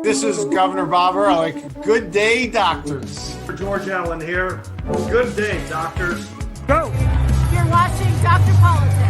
This is Governor Bobber. I like good day, doctors. George Allen here. Good day, doctors. Go! You're watching Dr. Politics.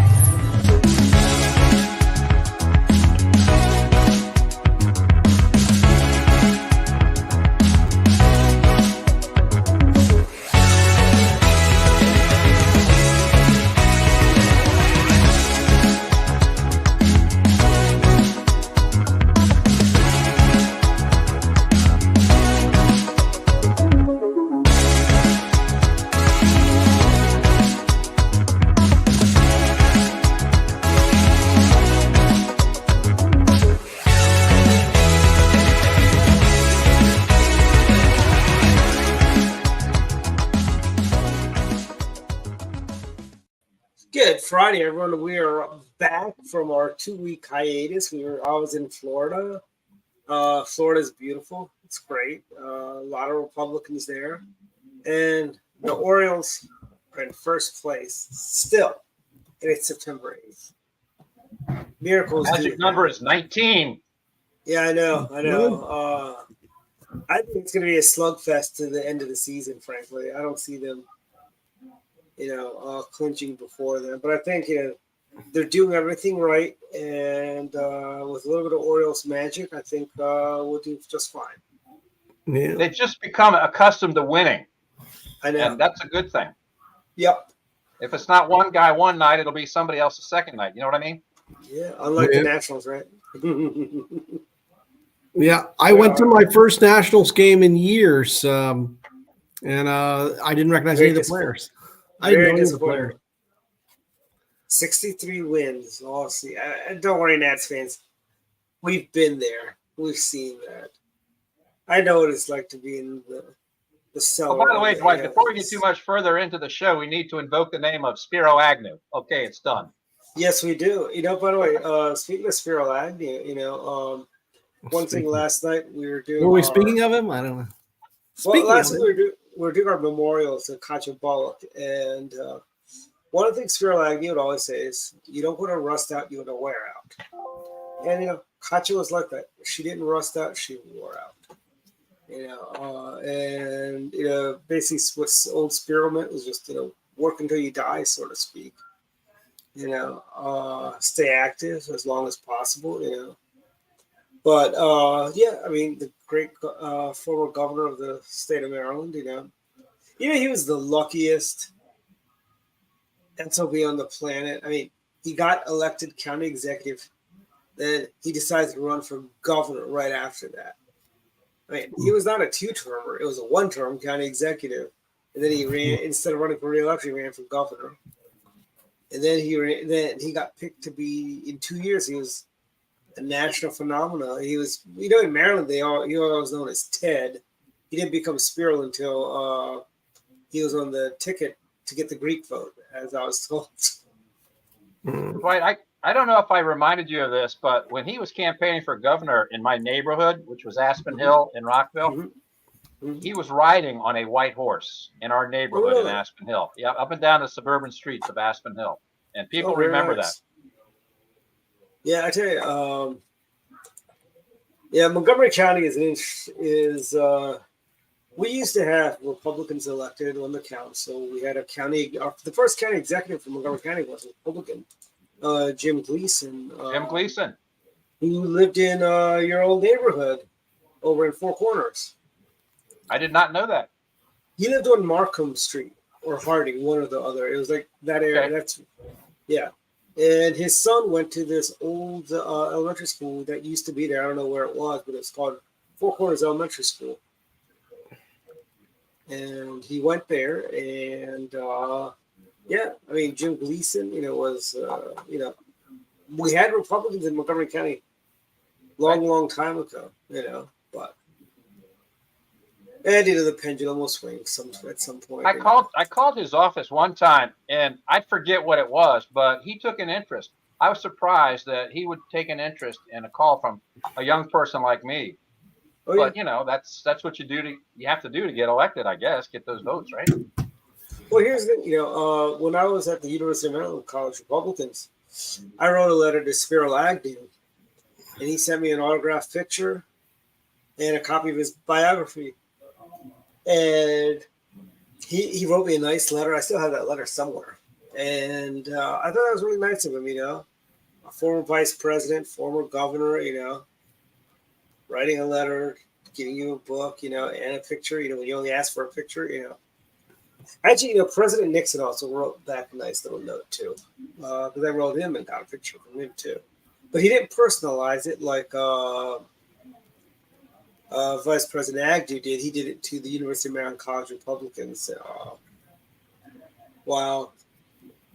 Good Friday, everyone. We are back from our 2-week hiatus. I was in Florida. Florida's beautiful. It's great. A lot of Republicans there. And the Orioles are in first place still. And it's September 8th. Miracles. Magic number is 19. Yeah, I know. I think it's going to be a slugfest to the end of the season, frankly. I don't see them clinching before then. But I think, they're doing everything right. And with a little bit of Orioles magic, I think we'll do just fine. Yeah. They've just become accustomed to winning. I know. And that's a good thing. Yep. If it's not one guy one night, it'll be somebody else the second night. You know what I mean? Yeah, unlike the Nationals, right? Yeah, I went to my first Nationals game in years, and I didn't recognize any of the players. I didn't know any of the players. 63 wins. Oh, see, don't worry, Nats fans. We've been there. We've seen that. I know what it's like to be in the cellar. Oh, by the way, Dwight, before we get too much further into the show, we need to invoke the name of Spiro Agnew. Okay, it's done. Yes, we do. By the way, speaking of Spiro Agnew, one thing last night we were doing. Were we speaking of him? I don't know. Last week we were doing our memorials to Katja Bullock, and one of the things Spiro Agnew would always say is, "You don't want to rust out; you want to wear out." And Katja was like that. She didn't rust out; she wore out. Basically, what old Spiro meant was just work until you die, so to speak. Stay active as long as possible. But the great former governor of the state of Maryland, he was the luckiest SOB on the planet. I mean, he got elected county executive, then he decided to run for governor right after that. I mean, he was not a 2-termer; it was a 1-term county executive, and then he ran instead of running for re-election, he ran for governor. And then he got picked to be, in 2 years, he was a national phenomenon. He was, in Maryland, he was known as Ted. He didn't become Spiro until he was on the ticket to get the Greek vote, as I was told. Right. I don't know if I reminded you of this, but when he was campaigning for governor in my neighborhood, which was Aspen Hill in Rockville, he was riding on a white horse in our neighborhood in Aspen Hill. Yeah, up and down the suburban streets of Aspen Hill. And people remember that. Yeah, I tell you, Montgomery County we used to have Republicans elected on the council. We had a county, the first county executive for Montgomery County was a Republican, Jim Gleason. Who lived in your old neighborhood over in Four Corners. I did not know that. He lived on Markham Street or Harding, one or the other. It was like that area. Okay. And his son went to this old elementary school that used to be there. I don't know where it was, but it's called Four Corners Elementary School. And he went there, and Jim Gleason, was, we had Republicans in Montgomery County long time ago, but and the pendulum will swing at some point. I called his office one time, and I forget what it was, but he took an interest. I was surprised that he would take an interest in a call from a young person like me. Oh, yeah. But that's what you have to do to get elected, I guess, get those votes, right? Well, here's the thing, when I was at the University of Maryland College Republicans, I wrote a letter to Spiro Agnew, and he sent me an autographed picture and a copy of his biography. And he wrote me a nice letter. I still have that letter somewhere. And I thought that was really nice of him, a former vice president, former governor, writing a letter, giving you a book, and a picture, when you only ask for a picture, Actually, President Nixon also wrote back a nice little note, too, because I wrote him and got a picture from him, too. But he didn't personalize it like Vice President Agnew did. He did it to the University of Maryland College Republicans. While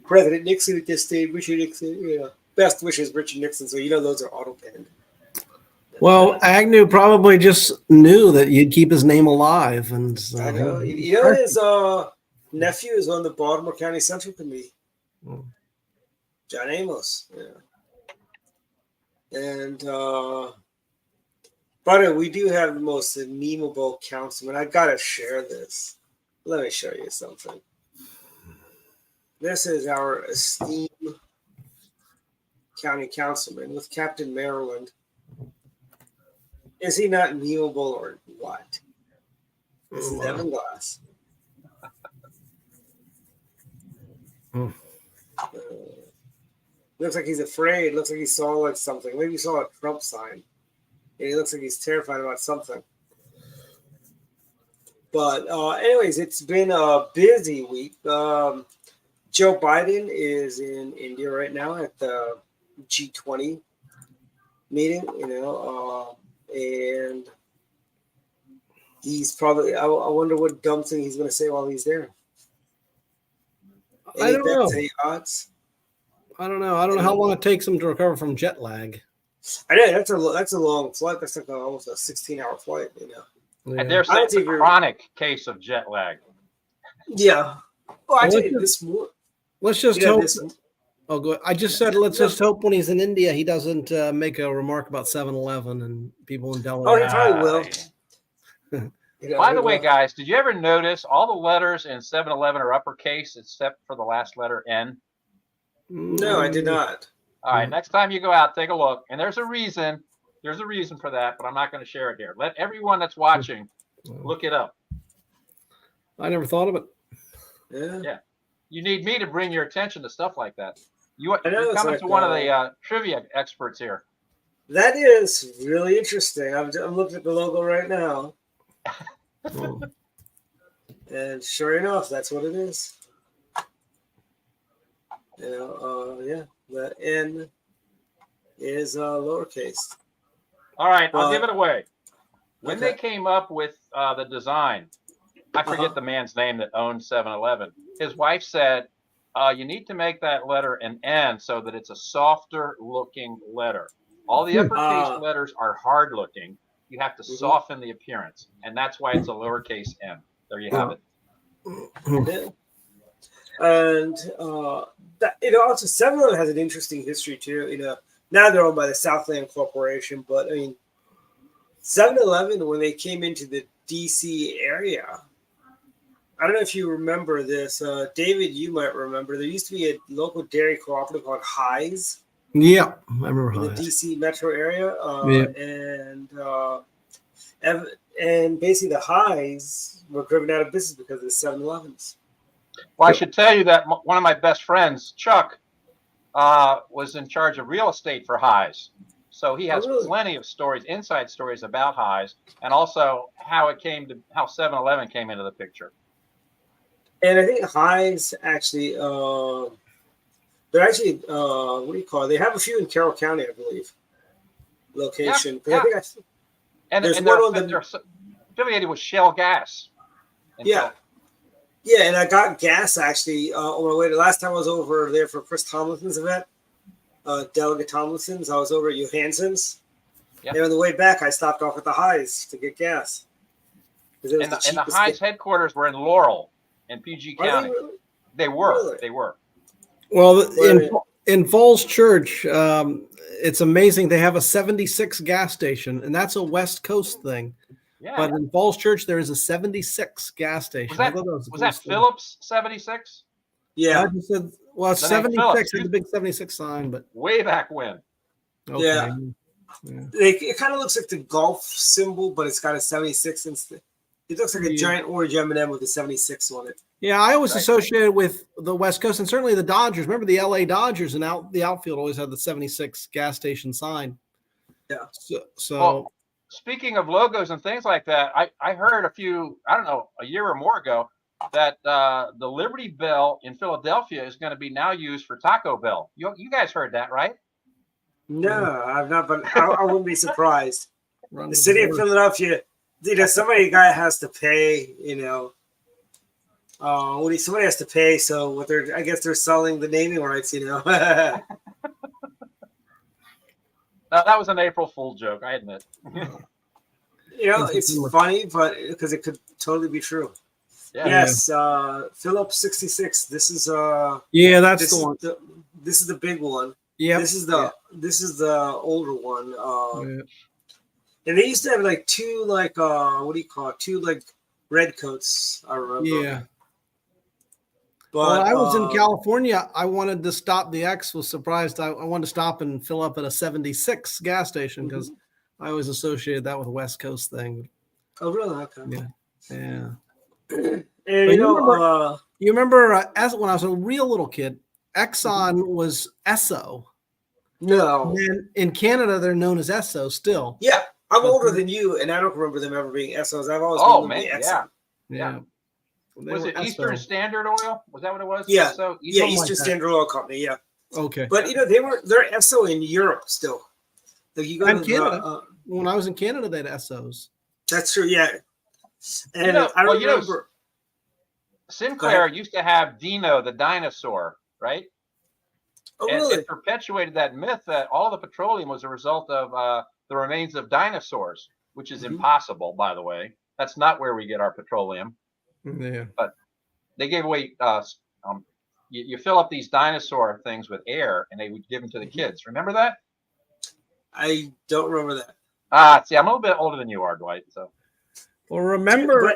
President Nixon at this stage, Richard Nixon, best wishes, Richard Nixon. So those are auto-penned. Well, Agnew probably just knew that you'd keep his name alive, and I know. His nephew is on the Baltimore County Central Committee. John Amos. Yeah. And by the way, we do have the most memeable councilman. I gotta share this. Let me show you something. This is our esteemed county councilman with Captain Maryland. Is he not memeable or what? This is Evan Glass. Looks like he's afraid. Looks like he saw something. Maybe he saw a Trump sign. And he looks like he's terrified about something. But anyways, it's been a busy week. Joe Biden is in India right now at the G20 meeting, and he's probably, I wonder what dumb thing he's going to say while he's there. I don't know. Odds? I don't know. I don't know how long it takes him to recover from jet lag. I know that's a long flight. That's like almost a 16-hour flight, Yeah. And there's a chronic case of jet lag. Yeah. Oh, actually, let's just hope. Oh, go ahead. I just said let's just hope when he's in India he doesn't make a remark about 7-Eleven and people in Delaware. Oh, he probably will. By the way, guys, did you ever notice all the letters in 7-Eleven are uppercase except for the last letter N? No, I did not. All right, next time you go out, take a look. And there's a reason. There's a reason for that, but I'm not going to share it here. Let everyone that's watching look it up. I never thought of it. Yeah. You need me to bring your attention to stuff like that. You're coming to one of the trivia experts here. That is really interesting. I'm looking at the logo right now. And sure enough, that's what it is. The N is lowercase. All right, I'll give it away. When they came up with the design, I forget the man's name that owned 7-Eleven. His wife said, you need to make that letter an N so that it's a softer looking letter. All the uppercase letters are hard looking. You have to soften the appearance. And that's why it's a lowercase n. There you have it. And, also 7-Eleven has an interesting history too. Now they're owned by the Southland Corporation, but 7-Eleven, when they came into the DC area, I don't know if you remember this. David, you might remember. There used to be a local dairy cooperative called Highs. Yeah, I remember Highs. In the DC metro area. And basically the Highs were driven out of business because of the 7-Elevens. Well, I should tell you that one of my best friends, Chuck, was in charge of real estate for Highs. So he has plenty of stories, inside stories about Highs, and also how 7-Eleven came into the picture. And I think Highs actually, they're actually, what do you call it? They have a few in Carroll County, I believe, location. Yeah. I think and they're affiliated with Shell Gas. Yeah, and I got gas actually on my way. The last time I was over there for Chris Tomlinson's event, Delegate Tomlinson's, I was over at Johansson's. Yeah. And on the way back, I stopped off at the Highs to get gas. And the Highs headquarters were in Laurel in PG County. They were. Well, in Falls Church, it's amazing. They have a 76 gas station, and that's a West Coast thing. Yeah. But in Falls Church, there is a 76 gas station. Was that Phillips 76? Yeah. I just said, well, it's 76 is the big 76 sign, but way back when. Okay. Yeah. It kind of looks like the golf symbol, but it's got a 76 instead. It looks like a giant orange M&M with a 76 on it. Yeah, I always associated with the West Coast and certainly the Dodgers. Remember the LA Dodgers and the outfield always had the 76 gas station sign. Yeah. So well, speaking of logos and things like that, I heard a year or more ago, that the Liberty Bell in Philadelphia is going to be now used for Taco Bell. You guys heard that, right? No, I've not, but I wouldn't be surprised. The city of Philadelphia, somebody has to pay, somebody has to pay. So I guess they're selling the naming rights, No, that was an April Fool joke, I admit. It's funny, but because it could totally be true. Yeah. Yes, Phillips 66. This is that's the one. This is the big one. Yeah. This is the older one. And they used to have like two two red coats, I remember. Yeah. But I was in California. I wanted to stop. The X was surprised. I wanted to stop and fill up at a 76 gas station because I always associated that with a West Coast thing. Oh, really? Okay. Yeah. And you remember as when I was a real little kid, Exxon was Esso. No. And in Canada, they're known as Esso still. Yeah. I'm older than you, and I don't remember them ever being Essos. I've always known them being Exxon. Yeah. Was it Eastern Standard Oil? Was that what it was? Yeah. So, Eastern Standard Oil Company. Yeah. Okay. But they're Esso in Europe still. Like you go to Canada. When I was in Canada, they had Essos. That's true. Yeah. And I remember Sinclair used to have Dino the dinosaur, right? Oh, and really? It perpetuated that myth that all the petroleum was a result of the remains of dinosaurs, which is impossible, by the way. That's not where we get our petroleum. Yeah. But they gave away, you fill up these dinosaur things with air and they would give them to the kids. Remember that? I don't remember that. See, I'm a little bit older than you are, Dwight. So. Well, remember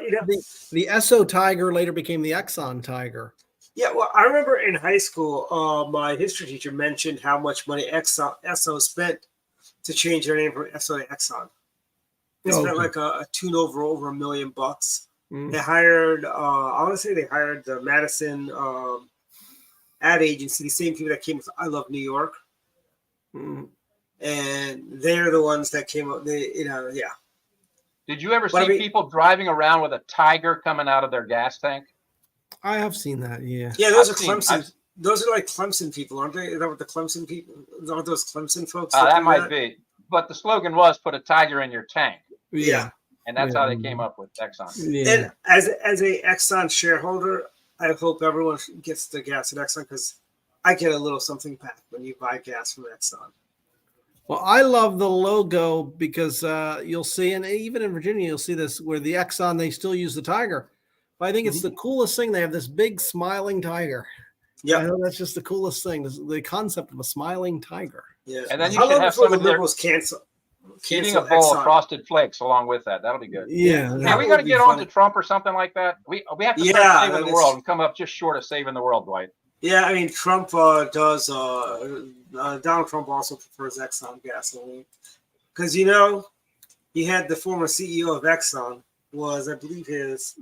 the Esso Tiger later became the Exxon Tiger. Yeah, well, I remember in high school, my history teacher mentioned how much money Esso spent to change their name from Esso to Exxon. They spent like a tune over $1 million. They hired, I want to say they hired the Madison ad agency, the same people that came with I Love New York. And they're the ones that came up, yeah. Did you ever see people driving around with a tiger coming out of their gas tank? I have seen that, yeah. Yeah, those are Clemson. Those are like Clemson people, aren't they? Is that what the Clemson people? Aren't those Clemson folks? That might be. But the slogan was "Put a tiger in your tank." Yeah. And that's how they came up with Exxon. Yeah. And as a Exxon shareholder, I hope everyone gets the gas at Exxon because I get a little something back when you buy gas from Exxon. Well, I love the logo because you'll see, and even in Virginia, you'll see this where the Exxon, they still use the tiger. But I think it's the coolest thing. They have this big smiling tiger. Yeah, I know that's just the coolest thing. The concept of a smiling tiger. Yeah, and then you should have some of the liberals cancel eating a bowl of Frosted Flakes along with that. That'll be good. Yeah. Are we going to get on to Trump or something like that? We have to start saving the world and come up just short of saving the world, Dwight. Yeah, I mean, Trump does. Donald Trump also prefers Exxon gasoline because he had the former CEO of Exxon was, I believe, his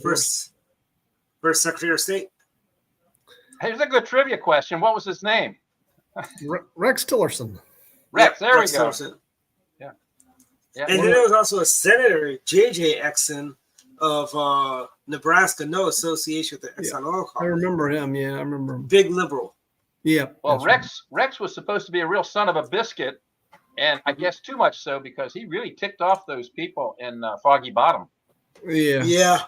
first Secretary of State. Here's a good trivia question. What was his name? Rex Tillerson. Rex, there Rex we go. Tillerson. Yeah. And then there was also a Senator, J.J. Exxon of Nebraska, no association with the Exxon Oil Company. I remember him. Yeah, I remember him. Big liberal. Yeah. Well, Rex was supposed to be a real son of a biscuit, and I guess too much so because he really ticked off those people in Foggy Bottom. Yeah. Yeah.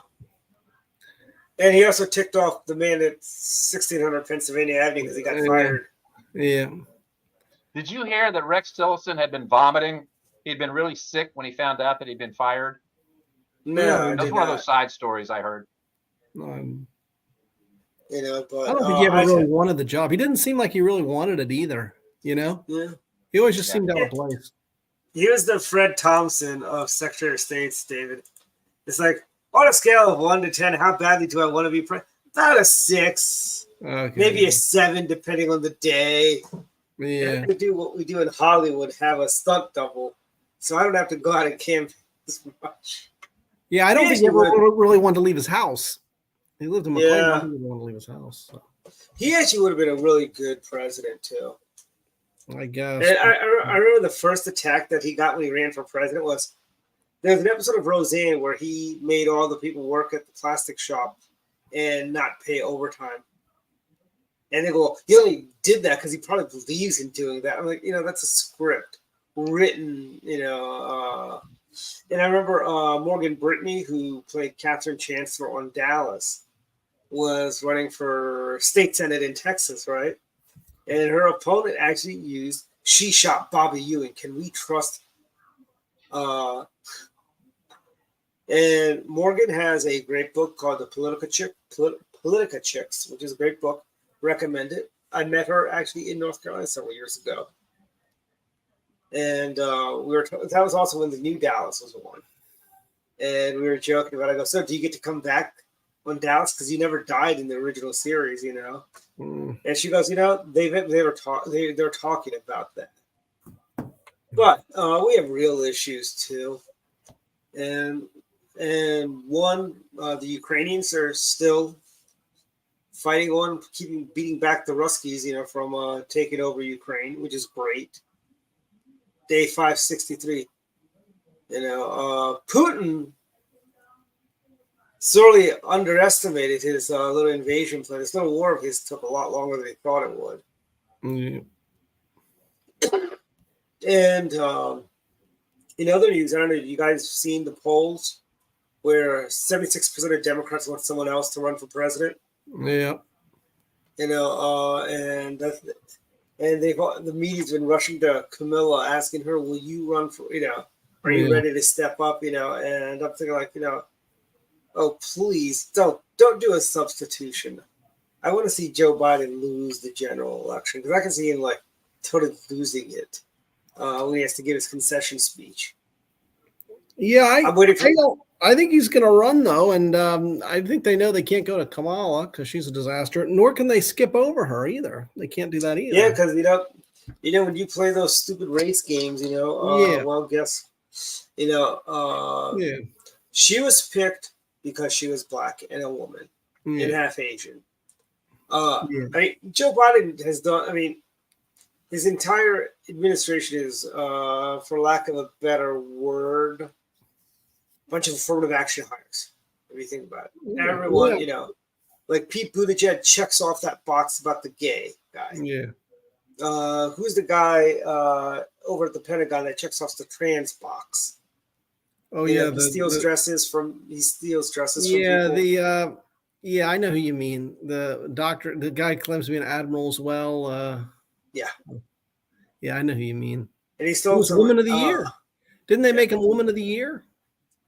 And he also ticked off the man at 1600 Pennsylvania Avenue because he got fired. Yeah. Did you hear that Rex Tillerson had been vomiting? He'd been really sick when he found out that he'd been fired. No, that's one of those side stories I heard. But I don't think he ever really wanted the job. He didn't seem like he really wanted it either. Yeah. He always just seemed out of place. He was the Fred Thompson of Secretary of State, David. It's like, on a scale of 1 to 10, how badly do I want to be president? About a 6. Okay. Maybe a 7, depending on the day. Yeah. To do what we do in Hollywood, have a stunt double, so I don't have to go out and camp as much. Yeah, I don't think he ever really wanted to leave his house. He lived in McLean. I don't think he wanted to leave his house. So. He actually would have been a really good president too. I guess. And I remember the first attack that he got when he ran for president was there's an episode of Roseanne where he made all the people work at the plastic shop and not pay overtime. And they go, he only did that because he probably believes in doing that. I'm like, that's a script written, and I remember Morgan Brittany, who played Catherine Chancellor on Dallas, was running for state senate in Texas, right? And her opponent actually used, she shot Bobby Ewing. Can we trust? And Morgan has a great book called The Politica Chicks, which is a great book. Recommend it. I met her actually in North Carolina several years ago. And that was also when the new Dallas was on. And we were joking about it. I go, so do you get to come back on Dallas? Because you never died in the original series, And she goes, they're talking about that. But we have real issues too. And the Ukrainians are still fighting on, beating back the Ruskies, from taking over Ukraine, which is great. Day 563. Putin sorely underestimated his little invasion plan. This little war of his took a lot longer than he thought it would. And in other news, I don't know if you guys have seen the polls where 76% of Democrats want someone else to run for president. Yeah. And the media's been rushing to Camilla, asking her, "Will you run for? Are you ready to step up? And I'm thinking like, oh please don't do a substitution. I want to see Joe Biden lose the general election because I can see him like totally losing it when he has to give his concession speech. Yeah, I'm waiting for. I think he's going to run, though, and I think they know they can't go to Kamala because she's a disaster, nor can they skip over her either. They can't do that either. Yeah, because, when you play those stupid race games, well, guess, she was picked because she was black and a woman and half Asian. Joe Biden has done, his entire administration is, for lack of a better word, bunch of affirmative action hires. If you think about it, everyone, like Pete Buttigieg checks off that box about the gay guy. Yeah. Who's the guy over at the Pentagon that checks off the trans box? Oh he yeah, steals dresses from people. I know who you mean. The doctor, the guy claims to be an admiral as well. Yeah, I know who you mean. And he stole Woman of the Year. Didn't they make him Woman of the Year?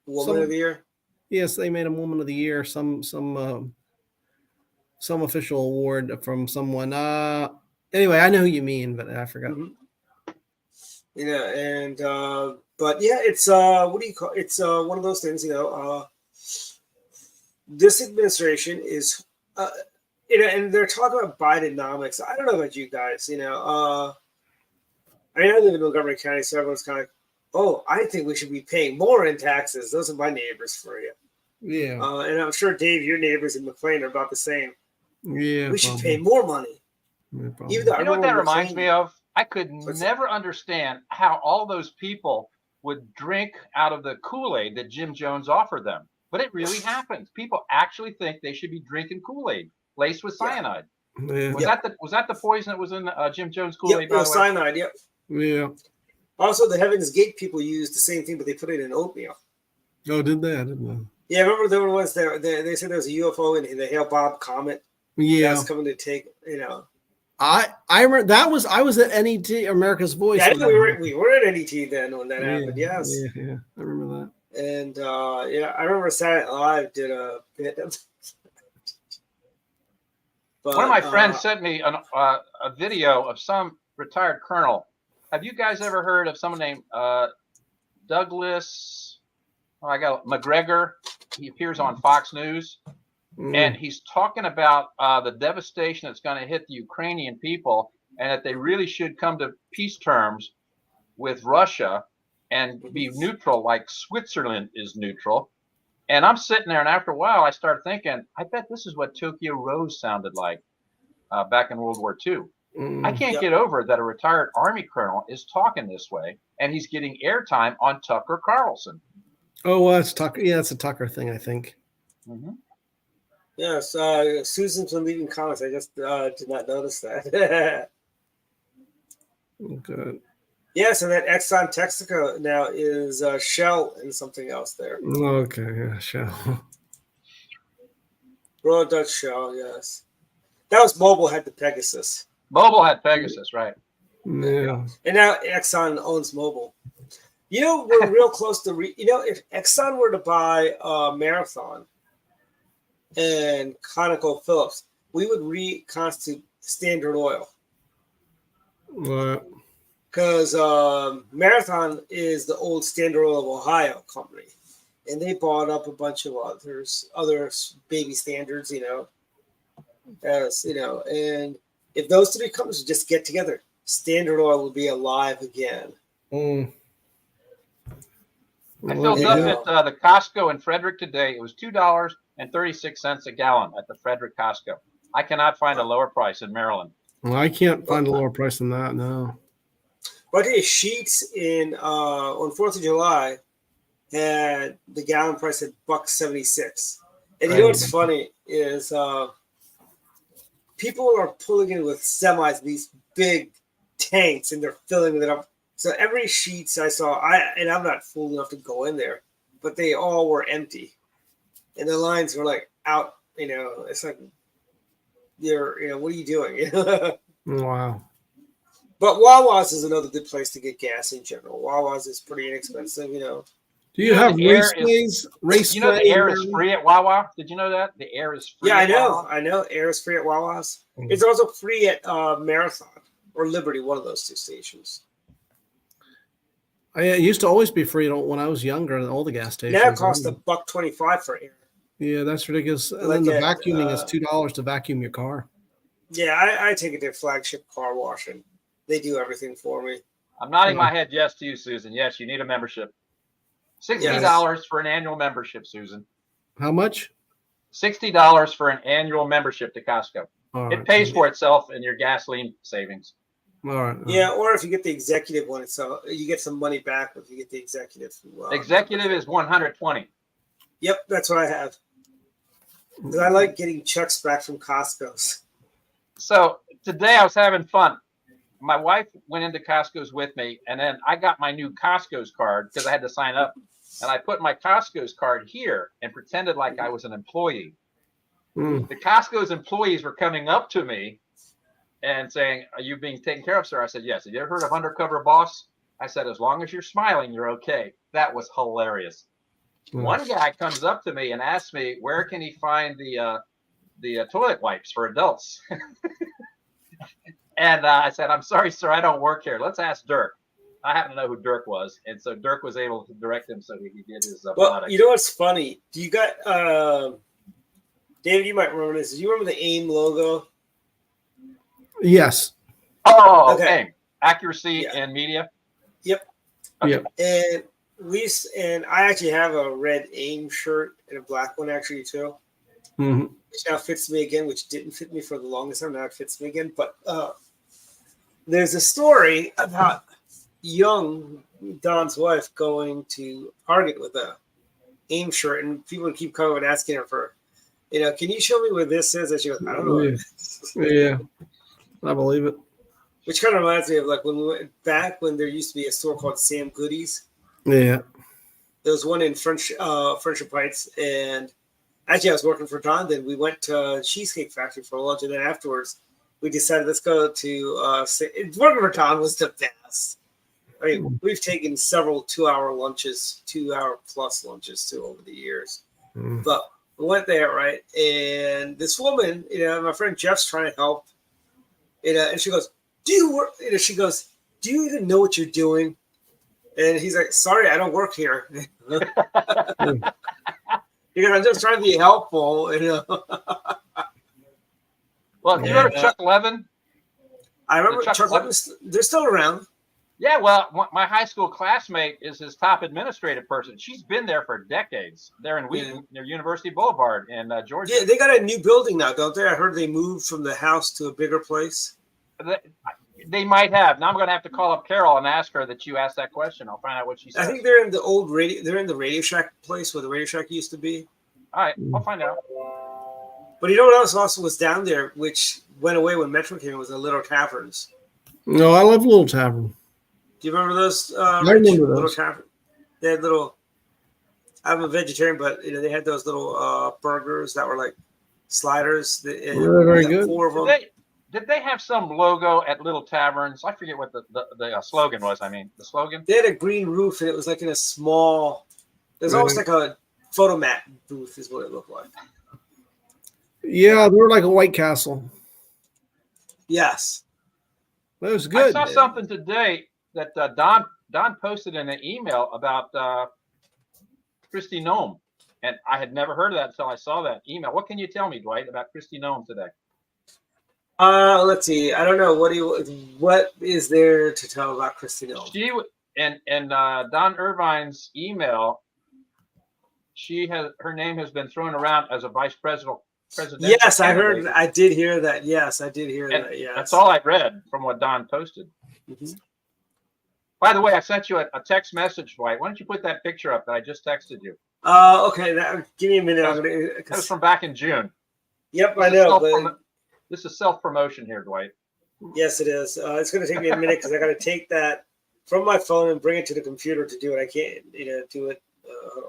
Woman of the Year? Yes, they made him Woman of the Year. Some official award from someone. Anyway, I know who you mean, but I forgot. Mm-hmm. But yeah, it's what do you call? It's one of those things. This administration is, and they're talking about Bidenomics. I don't know about you guys. I live in Montgomery County, so everyone's kind of. Oh, I think we should be paying more in taxes. Those are my neighbors for you. Yeah. And I'm sure, Dave, your neighbors in McLean are about the same. Yeah. We should pay more money. Even though, what that reminds me of? I could never understand how all those people would drink out of the Kool-Aid that Jim Jones offered them. But it really happens. People actually think they should be drinking Kool-Aid laced with cyanide. Yeah. Was that the poison that was in Jim Jones Kool-Aid? Yep, cyanide. Yep. Yeah. Also, the Heaven's Gate people used the same thing, but they put it in oatmeal. Oh, did they? I didn't know. Yeah, remember there was they said there was a UFO in the Hale-Bopp comet. Yeah, that was coming to take. I remember I was at NET America's Voice. Yeah, we were at NET then when that happened. Yes. Yeah, I remember that. And I remember Saturday Night Live did a bit of. But, one of my friends sent me a video of some retired colonel. Have you guys ever heard of someone named Douglas? I got McGregor. He appears on Fox News, and he's talking about the devastation that's going to hit the Ukrainian people and that they really should come to peace terms with Russia and be neutral like Switzerland is neutral. And I'm sitting there, and after a while, I started thinking, I bet this is what Tokyo Rose sounded like back in World War II. I can't get over that a retired Army colonel is talking this way, and he's getting airtime on Tucker Carlson. Oh, well, that's Tucker. Yeah, it's a Tucker thing, I think. Mm-hmm. Yes, Susan's been leaving comments. I just did not notice that. Good. Yeah, so that Exxon Texaco now is Shell and something else there. Okay, yeah, Shell. Royal Dutch Shell, yes. That was Mobil had the Pegasus. Mobil had Pegasus, right? Yeah. And now Exxon owns Mobil. You know, we're real close to, if Exxon were to buy Marathon and ConocoPhillips, we would reconstitute Standard Oil. What? Because Marathon is the old Standard Oil of Ohio company. And they bought up a bunch of other baby standards, and if those three companies would just get together, Standard Oil would be alive again. I filled up at the Costco in Frederick today. It was $2.36 a gallon at the Frederick Costco. I cannot find a lower price in Maryland. Well, I can't find a lower price than that, no. But Sheets on 4th of July had the gallon price at $1.76. And you know what's funny is people are pulling in with semis, these big tanks, and they're filling it up. So every Sheets I saw, I'm not fool enough to go in there, but they all were empty. And the lines were like out, it's like, what are you doing? Wow. But Wawa's is another good place to get gas in general. Wawa's is pretty inexpensive, Do you have raceways? You know the air is free at Wawa? Did you know that? The air is free I know. Air is free at Wawa's. Mm-hmm. It's also free at Marathon or Liberty, one of those two stations. It used to always be free when I was younger in all the gas stations. Now it costs $1.25 for air. Yeah, that's ridiculous. And then the vacuuming is $2 to vacuum your car. Yeah, I take it to Flagship Car Wash, and they do everything for me. I'm nodding my head yes to you, Susan. Yes, you need a membership. $60 for an annual membership, Susan. How much? $60 for an annual membership to Costco. It pays for itself in your gasoline savings. All right. Yeah, or if you get the executive one, you get some money back if you get the executive. Executive is $120. Yep, that's what I have. Because I like getting checks back from Costco's. So today I was having fun. My wife went into Costco's with me, and then I got my new Costco's card because I had to sign up. And I put my Costco's card here and pretended like I was an employee. The Costco's employees were coming up to me and saying, "Are you being taken care of, sir?" I said, "Yes." Have you ever heard of Undercover Boss? I said, "As long as you're smiling, you're okay." That was hilarious. One guy comes up to me and asks me, where can he find the toilet wipes for adults? And I said, "I'm sorry, sir, I don't work here. Let's ask Dirk." I happen to know who Dirk was. And so Dirk was able to direct him so he could get his product. You know what's funny? Do you got, David, you might remember this. Do you remember the AIM logo? Yes. Oh, okay. Accuracy and media. Yep. Okay. Yep. And I actually have a red AIM shirt and a black one actually too. Mm-hmm. Which now fits me again, which didn't fit me for the longest time. Now it fits me again. But there's a story about young Don's wife going to Target with a AIM shirt, and people would keep coming and asking her for, can you show me where this is? And she goes, I don't know. Yeah, I believe it. Which kind of reminds me of like when we went back when there used to be a store called Sam Goodies. Yeah. There was one in Friendship Heights, and actually I was working for Don. Then we went to Cheesecake Factory for lunch, and then afterwards we decided let's go to working for Don was the best. I mean, we've taken several 2-hour lunches, 2-hour plus lunches too over the years. But we went there, right? And this woman, my friend Jeff's trying to help, and she goes, "Do you work?" She goes, "Do you even know what you're doing?" And he's like, "Sorry, I don't work here." Because I'm just trying to be helpful, Well, do you remember Chuck Levin? I remember Chuck Lipton. They're still around. Yeah, well, my high school classmate is his top administrative person. She's been there for decades. They're in Wheaton, near University Boulevard in Georgia. Yeah, they got a new building now, don't they? I heard they moved from the house to a bigger place. They might have. Now I'm going to have to call up Carol and ask her that you asked that question. I'll find out what she said. I think they're in the old radio. They're in the Radio Shack place where the Radio Shack used to be. All right, I'll find out. But you know what else also was down there, which went away when Metro came? Was the Little Taverns. No, I love Little Tavern. Do you remember those? I remember those. Little Tavern. They had little. I'm a vegetarian, but they had those little burgers that were like sliders. Very good. 4 of them. Did they have some logo at Little Taverns? I forget what the slogan was. I mean, the slogan. They had a green roof, and it was like in a small. It was almost like a photomat booth, is what it looked like. Yeah, they were like a White Castle. Yes, that was good. I saw something today that Don posted in an email about Kristi Noem, and I had never heard of that until I saw that email. What can you tell me, Dwight, about Kristi Noem today? Let's see. I don't know. What is there to tell about Kristi Noem? She and Don Irvine's email. Her name has been thrown around as a vice president. Yes, I heard. I did hear that. Yes, I did hear that. Yes, that's all I read from what Don posted. Mm-hmm. By the way, I sent you a text message, Dwight. Why don't you put that picture up that I just texted you? Okay. Give me a minute. That was from back in June. Yep, I know. This is self-promotion here, Dwight. Yes, it is. It's going to take me a minute because I got to take that from my phone and bring it to the computer to do it. I can't, do it.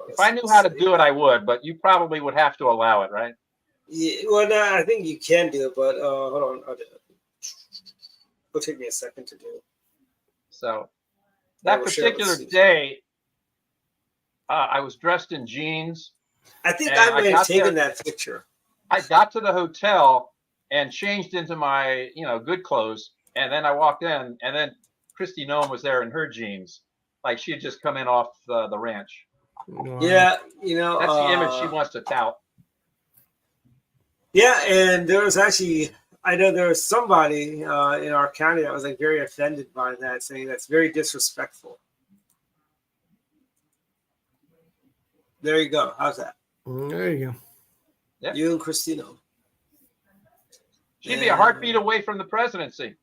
If I knew how to do it, I would, but you probably would have to allow it, right? Yeah, well, no, I think you can do it, but hold on. It'll take me a second to do. So that particular day, I was dressed in jeans. I think I may have taken that picture. I got to the hotel and changed into my, good clothes, and then I walked in, and then Kristi Noem was there in her jeans, like she had just come in off the ranch. Yeah, that's the image she wants to tout. Yeah, and there was actually, I know there was somebody in our county that was like very offended by that, saying that's very disrespectful. There you go. How's that? There you go. Yep. You and Kristi Noem. She'd be a heartbeat away from the presidency.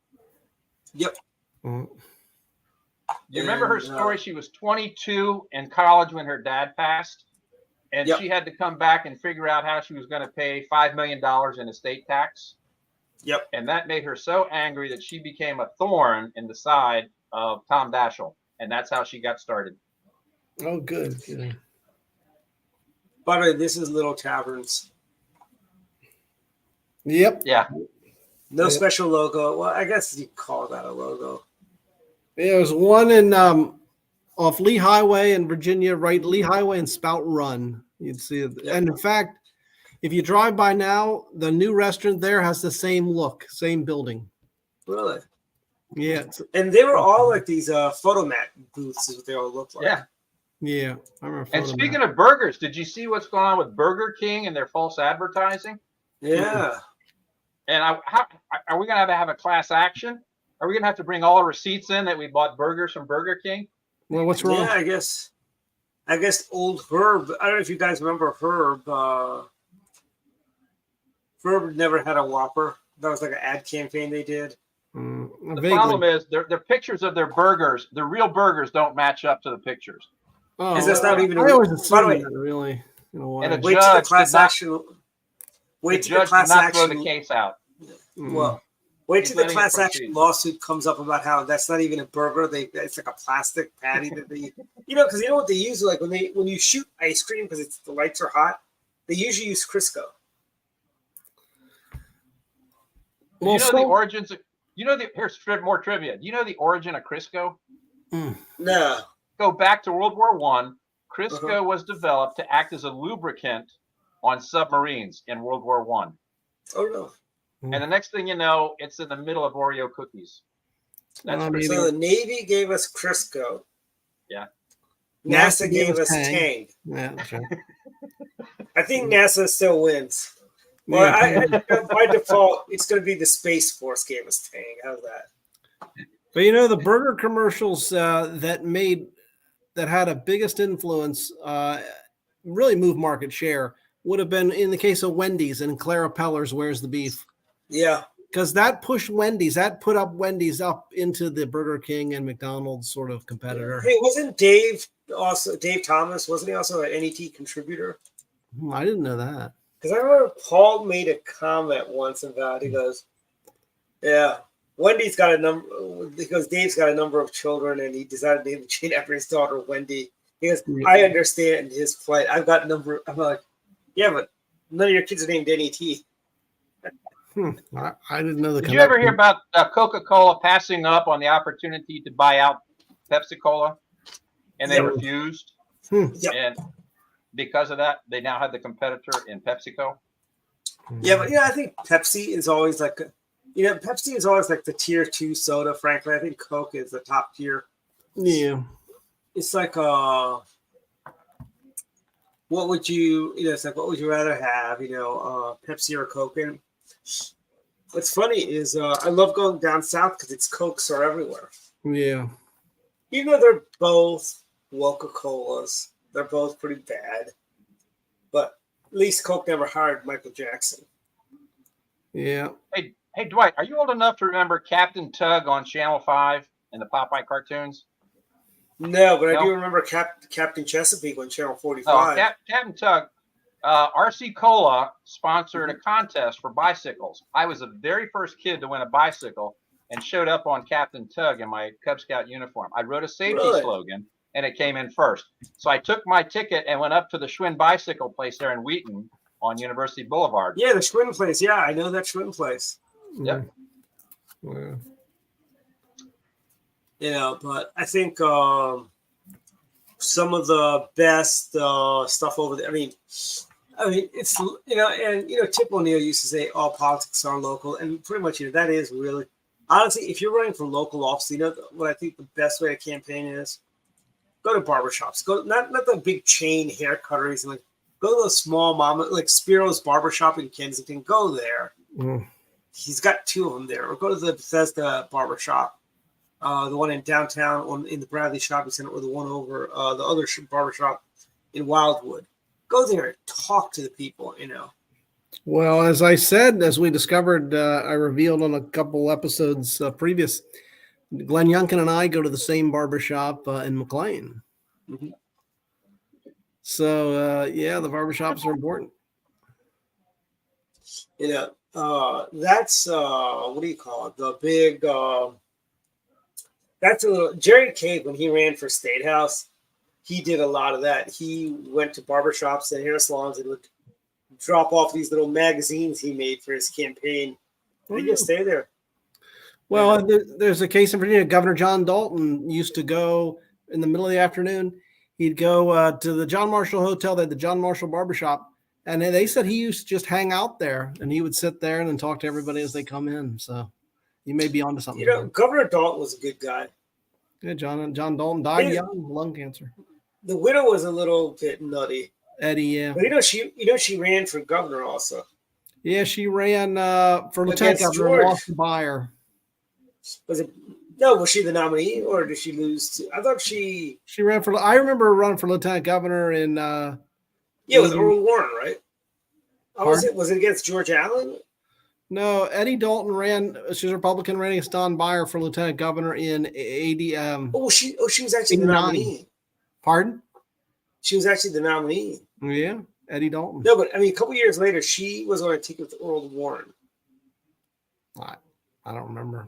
Yep. Mm-hmm. You remember her story? She was 22 in college when her dad passed, and she had to come back and figure out how she was going to pay $5 million in estate tax. Yep. And that made her so angry that she became a thorn in the side of Tom Daschle, and that's how she got started. Oh, good. Yeah. By the way, this is Little Taverns. Yep. Yeah. No special logo. Well, I guess you call that a logo. Yeah, there's one in off Lee Highway in Virginia, right? Lee Highway and Spout Run. You'd see it. Yep. And in fact, if you drive by now, the new restaurant there has the same look, same building. Really? Yeah. And they were all like these photomat booths is what they all look like. Yeah. Yeah. I remember. And speaking of burgers, did you see what's going on with Burger King and their false advertising? Yeah. And how are we going to have a class action? Are we going to have to bring all the receipts in that we bought burgers from Burger King? Well, what's wrong? Yeah, I guess old Herb. I don't know if you guys remember Herb. Herb never had a Whopper. That was like an ad campaign they did. The problem is their pictures of their burgers, the real burgers, don't match up to the pictures. Oh, is that not even? I always assume that, really. And wait till the class action. Wait till the class action. Throw the case out. Well, wait till the class action lawsuit comes up about how that's not even a burger. It's like a plastic patty that they, because what they use, like when you shoot ice cream because the lights are hot, they usually use Crisco. Well, the origins. Here's more trivia. Do you know the origin of Crisco? No. Go back to World War I. Crisco was developed to act as a lubricant on submarines in World War I. Oh no. And the next thing you know, it's in the middle of Oreo cookies. So the Navy gave us Crisco. Yeah. NASA gave us Tang. Yeah, that's right. I think NASA still wins. Well, by default, it's going to be the Space Force game of Tang. How's that? But you know, the burger commercials that had a biggest influence, really move market share, would have been in the case of Wendy's and Clara Peller's "Where's the Beef?" Yeah, because that pushed Wendy's, that put up Wendy's up into the Burger King and McDonald's sort of competitor. Hey, wasn't Dave Thomas? Wasn't he also an NET contributor? I didn't know that. Because I remember Paul made a comment once about, he goes, yeah, Wendy's got a number, because Dave's got a number of children and he decided to name the chain after his daughter, Wendy. He goes, I understand his plight. I've got a number. I'm like, yeah, but none of your kids are named NET. I didn't know the. Did you ever hear about Coca-Cola passing up on the opportunity to buy out Pepsi-Cola? And they refused. And because of that, they now have the competitor in PepsiCo. Yeah, but I think Pepsi is always like, Pepsi is always like the tier 2 soda. Frankly, I think Coke is the top tier. Yeah, it's like what would you it's like what would you rather have? Pepsi or Coke? And what's funny is I love going down south because it's Cokes are everywhere. Yeah, even though they're both Coca-Colas. They're both pretty bad, but at least Coke never hired Michael Jackson. Yeah. Hey, Dwight, are you old enough to remember Captain Tug on Channel 5 in the Popeye cartoons? No, but I do remember Captain Chesapeake on Channel 45. Oh, Captain Tug, RC Cola sponsored a contest for bicycles. I was the very first kid to win a bicycle and showed up on Captain Tug in my Cub Scout uniform. I wrote a safety slogan. And it came in first. So I took my ticket and went up to the Schwinn bicycle place there in Wheaton on University Boulevard. Yeah, the Schwinn place. Yeah, I know that Schwinn place. Yep. Yeah. But I think some of the best stuff over there. I mean, it's and Tip O'Neill used to say all politics are local, and pretty much that is really honestly, if you're running for local office, what I think the best way to campaign is. Go to barbershops. Go not the big chain hair cutteries. Like go to the small mama like Spiro's barbershop in Kensington. Go there. He's got 2 of them there. Or go to the Bethesda barbershop, the one in downtown in the Bradley Shopping Center, or the one over the other barbershop in Wildwood. Go there and talk to the people. Well, as I said, as we discovered, I revealed on a couple episodes previous. Glenn Youngkin and I go to the same barbershop in McLean. Mm-hmm. So, the barbershops are important. That's, what do you call it? The big, that's a little, Jerry Cave, when he ran for State House, he did a lot of that. He went to barbershops and hair salons and would drop off these little magazines he made for his campaign. He just stay there. Well, there's a case in Virginia. Governor John Dalton used to go in the middle of the afternoon. He'd go to the John Marshall Hotel. They had the John Marshall Barbershop. And they said he used to just hang out there. And he would sit there and then talk to everybody as they come in. So you may be onto something. Governor Dalton was a good guy. Yeah, John Dalton died young, lung cancer. The widow was a little bit nutty. Eddie, yeah. But she ran for governor also. Yeah, she ran for lieutenant governor and lost to Beyer. Was she the nominee or did she lose I thought she ran for. I remember her running for lieutenant governor in. With Earl Warren, right? Was it against George Allen? No, Eddie Dalton ran. She's a Republican, ran against Don Beyer for lieutenant governor in 80. She was actually the nominee. Pardon? She was actually the nominee. Yeah, Eddie Dalton. No, but I mean, a couple years later, she was on a ticket with Earl Warren. I don't remember.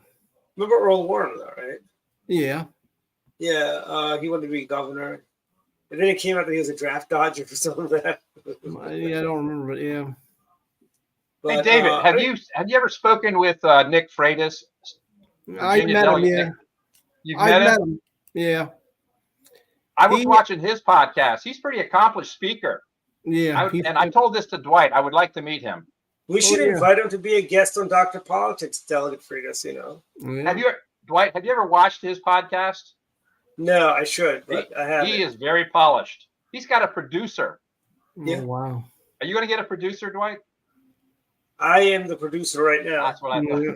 Remember Earl Warren, though, right? Yeah. Yeah, he wanted to be governor. And then it came out that he was a draft dodger for some of that. I don't remember, but yeah. Hey, David, have you ever spoken with Nick Freitas? I met him, yeah. You've met him? Yeah. I was watching his podcast. He's a pretty accomplished speaker. Yeah. I told this to Dwight. I would like to meet him. We should invite him to be a guest on Dr. Politics, Delegate Freitas, Yeah. Dwight, have you ever watched his podcast? No, I should, but I haven't. He is very polished. He's got a producer. Yeah. Oh, wow. Are you going to get a producer, Dwight? I am the producer right now. That's what I thought.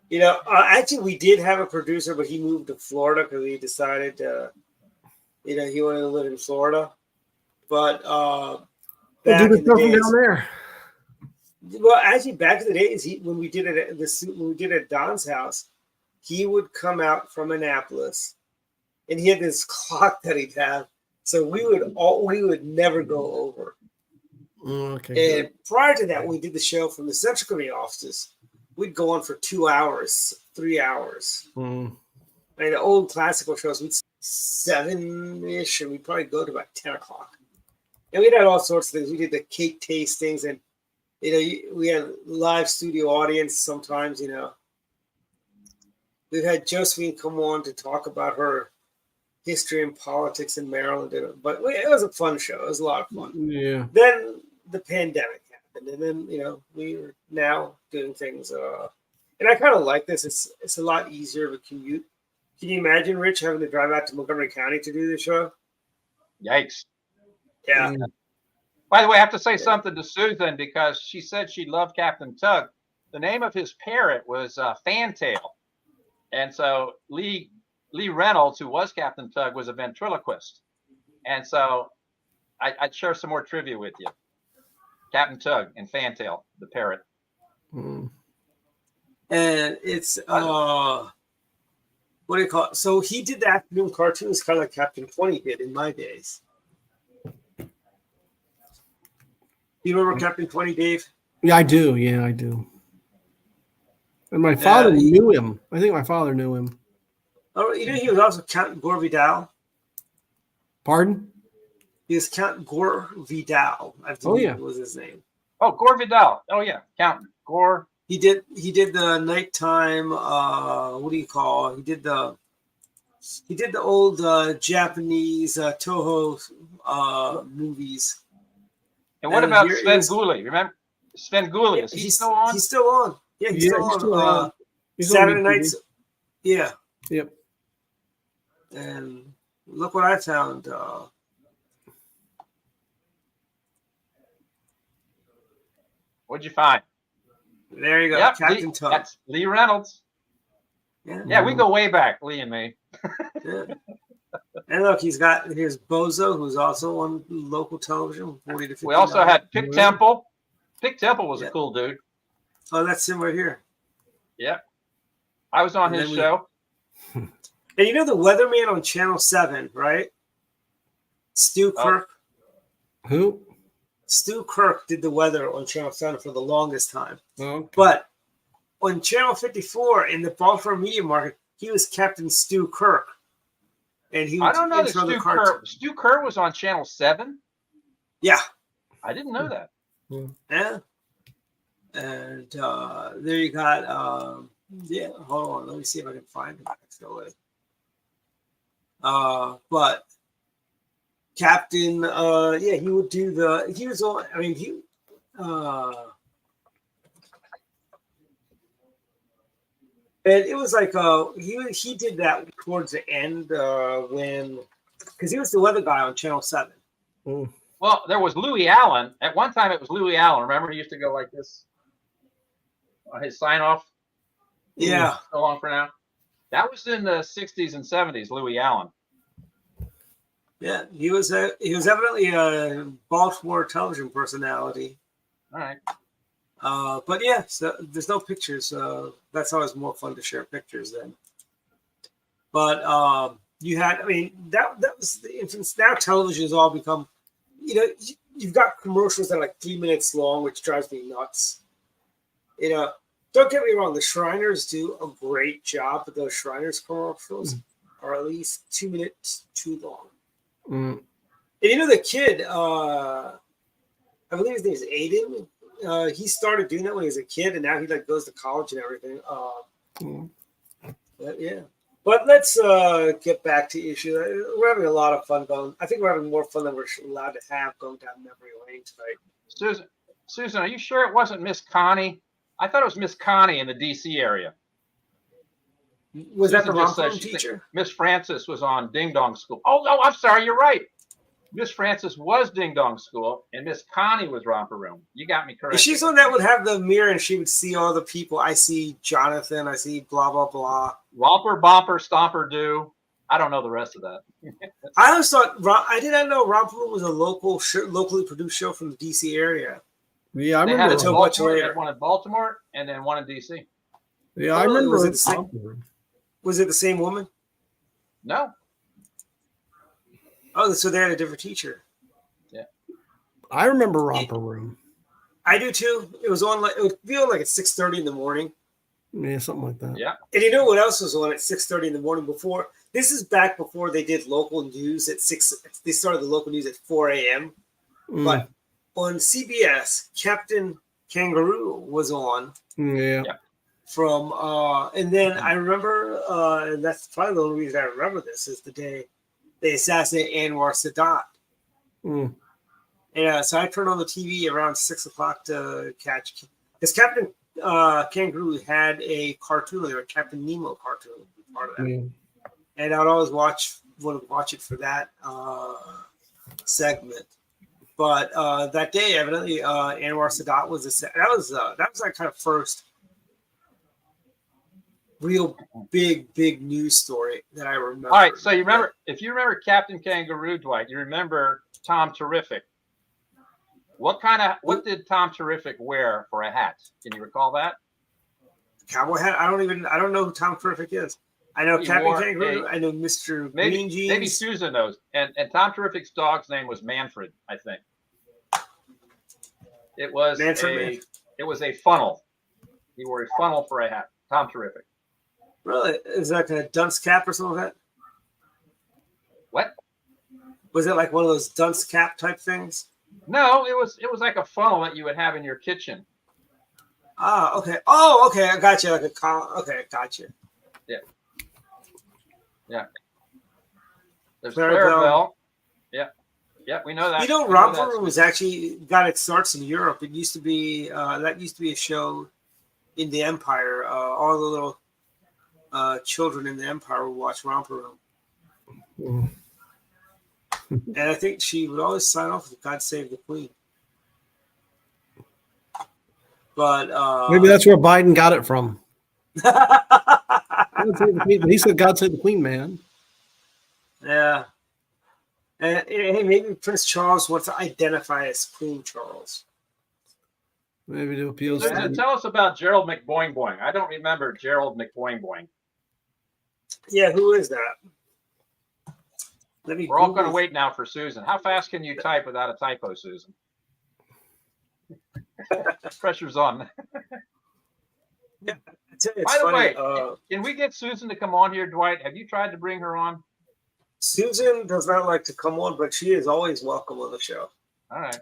You know, actually, we did have a producer, but he moved to Florida because he decided, you know, he wanted to live in Florida. But back in the days, down there. well, actually, back in the days, when we did it at Don's house, he would come out from Annapolis, and he had this clock that he'd have. So we would never go over. Okay. And prior to that, when we did the show from the Central Committee offices, we'd go on for 2 hours, 3 hours. Mm. I mean, the old classical shows, we'd 7-ish, and we'd probably go to about 10 o'clock. And we had all sorts of things. We did the cake tastings, and, you know, we had live studio audience sometimes, you know. We've had Josephine come on to talk about her history and politics in Maryland. But it was a fun show. It was a lot of fun. Yeah. Then the pandemic happened, and then, you know, we are now doing things. And I kind of like this. It's a lot easier of a commute. Can you imagine, Rich, having to drive out to Montgomery County to do the show? Yikes. Yeah. By the way, I have to say something to Susan because she said she loved Captain Tug. The name of his parrot was Fantail. And so Lee Reynolds, who was Captain Tug, was a ventriloquist. And so I'd share some more trivia with you. Captain Tug and Fantail, the parrot. Mm. And it's what do you call it? So he did the afternoon cartoons kind of like Captain 20 did in my days. You remember Captain 20, Dave? Yeah, I do. Yeah, I do. And my father knew him. I think my father knew him. Oh, you know, he was also Count Gore Vidal. Pardon? He was Count Gore Vidal. I believe was his name. Oh, Gore Vidal. Oh yeah, Count Gore. He did the nighttime. What do you call? He did the old Japanese Toho movies. And what about Sven Gulli? Remember Sven Gulli? Is he still on? He's still on. Yeah, he's still on. Saturday nights. Yeah. Yep. And look what I found. What'd you find? There you go, Yep, Captain Tug. That's Lee Reynolds. Yeah, we go way back, Lee and me. Yeah. And look, here's Bozo, who's also on local television, 40 to 50. We also had Pick Temple. Pick Temple was a cool dude. Oh, that's him right here. Yep. I was on his show. And you know the weatherman on Channel 7, right? Stu Kirk. Who? Stu Kirk did the weather on Channel 7 for the longest time. Okay. But on Channel 54 in the Baltimore Media Market, he was Captain Stu Kirk. And he I don't know that Stu Kerr was on Channel 7. Yeah. I didn't know that. Yeah. And there you got, hold on. Let me see if I can find him actually. But Captain, he would do he was on, I mean, and it was like he did that towards the end because he was the weather guy on Channel 7. Mm. Well, there was Louis Allen. At one time, it was Louis Allen. Remember, he used to go like this on his sign off. Yeah, so long for now. That was in the 60s and 70s. Louis Allen. Yeah, he was evidently a Baltimore television personality. All right. But yeah, so there's no pictures. That's always more fun to share pictures then. But you had, I mean, that was the influence. Now television has all become, you know, you've got commercials that are like 3 minutes long, which drives me nuts. You know, don't get me wrong, the Shriners do a great job, but those Shriners commercials are at least 2 minutes too long. Mm. And you know, the kid, I believe his name is Aiden. He started doing that when he was a kid, and now he like goes to college and everything. But yeah. But let's get back to issue. We're having a lot of fun going. I think we're having more fun than we're allowed to have going down memory lane tonight. Susan, are you sure it wasn't Miss Connie? I thought it was Miss Connie in the D.C. area. Was that the Susan wrong just said teacher? Miss Francis was on Ding Dong School. Oh, no, I'm sorry. You're right. Miss Francis was Ding Dong School, and Miss Connie was Romper Room. You got me correct. She's the one that would have the mirror, and she would see all the people. I see Jonathan. I see blah blah blah. Romper, Bomper, Stomper, Do. I don't know the rest of that. I always thought I did not know Romper Room was a locally produced show from the DC area. Yeah, I They remember. had it in Baltimore, they had one in Baltimore, and then one in DC. Yeah, I remember. Was it the same woman? No. Oh, so they had a different teacher. Yeah. I remember Romper Room. I do too. It was on it would be on like at 6:30 in the morning. Yeah, something like that. Yeah. And you know what else was on at 6:30 in the morning before? This is back before they did local news at 6. They started the local news at 4 a.m. But on CBS, Captain Kangaroo was on. Yeah. From and then I remember, and that's probably the only reason I remember this is the day they assassinated Anwar Sadat. Yeah, so I turned on the TV around 6 o'clock to catch, because Captain Kangaroo had a cartoon, or a Captain Nemo cartoon, part of that, and I'd always watch it for that segment. But that day, evidently, Anwar Sadat was that was like kind of first real big news story that I remember. All right, so if you remember Captain Kangaroo, Dwight, you remember Tom Terrific. What did Tom Terrific wear for a hat? Can you recall that? Cowboy hat? I don't know who Tom Terrific is. I know Captain Kangaroo. I know Mr. Green Jeans. Maybe Susan knows. And Tom Terrific's dog's name was Manfred, I think. It was a funnel. He wore a funnel for a hat. Tom Terrific. Really? Is that like a dunce cap or something like that? What? Was it like one of those dunce cap type things? No, it was like a funnel that you would have in your kitchen. Ah, okay. Oh, okay. I got you. Okay, I got you. Yeah. There's Clarabelle. Yeah, we know that. You know, Romper Room was actually got its starts in Europe. It used to be a show in the Empire. All the little children in the Empire would watch Romper Room. And I think she would always sign off with "God Save the Queen." But maybe that's where Biden got it from. He said, "God save the Queen, man." Yeah. And maybe Prince Charles wants to identify as Queen Charles. Maybe to appeal. Tell us about Gerald McBoing Boing. I don't remember Gerald McBoing Boing. Yeah, who is that? We're all going to wait now for Susan. How fast can you type without a typo, Susan? Pressure's on. Yeah. By the way, can we get Susan to come on here, Dwight? Have you tried to bring her on? Susan does not like to come on, but she is always welcome on the show. All right.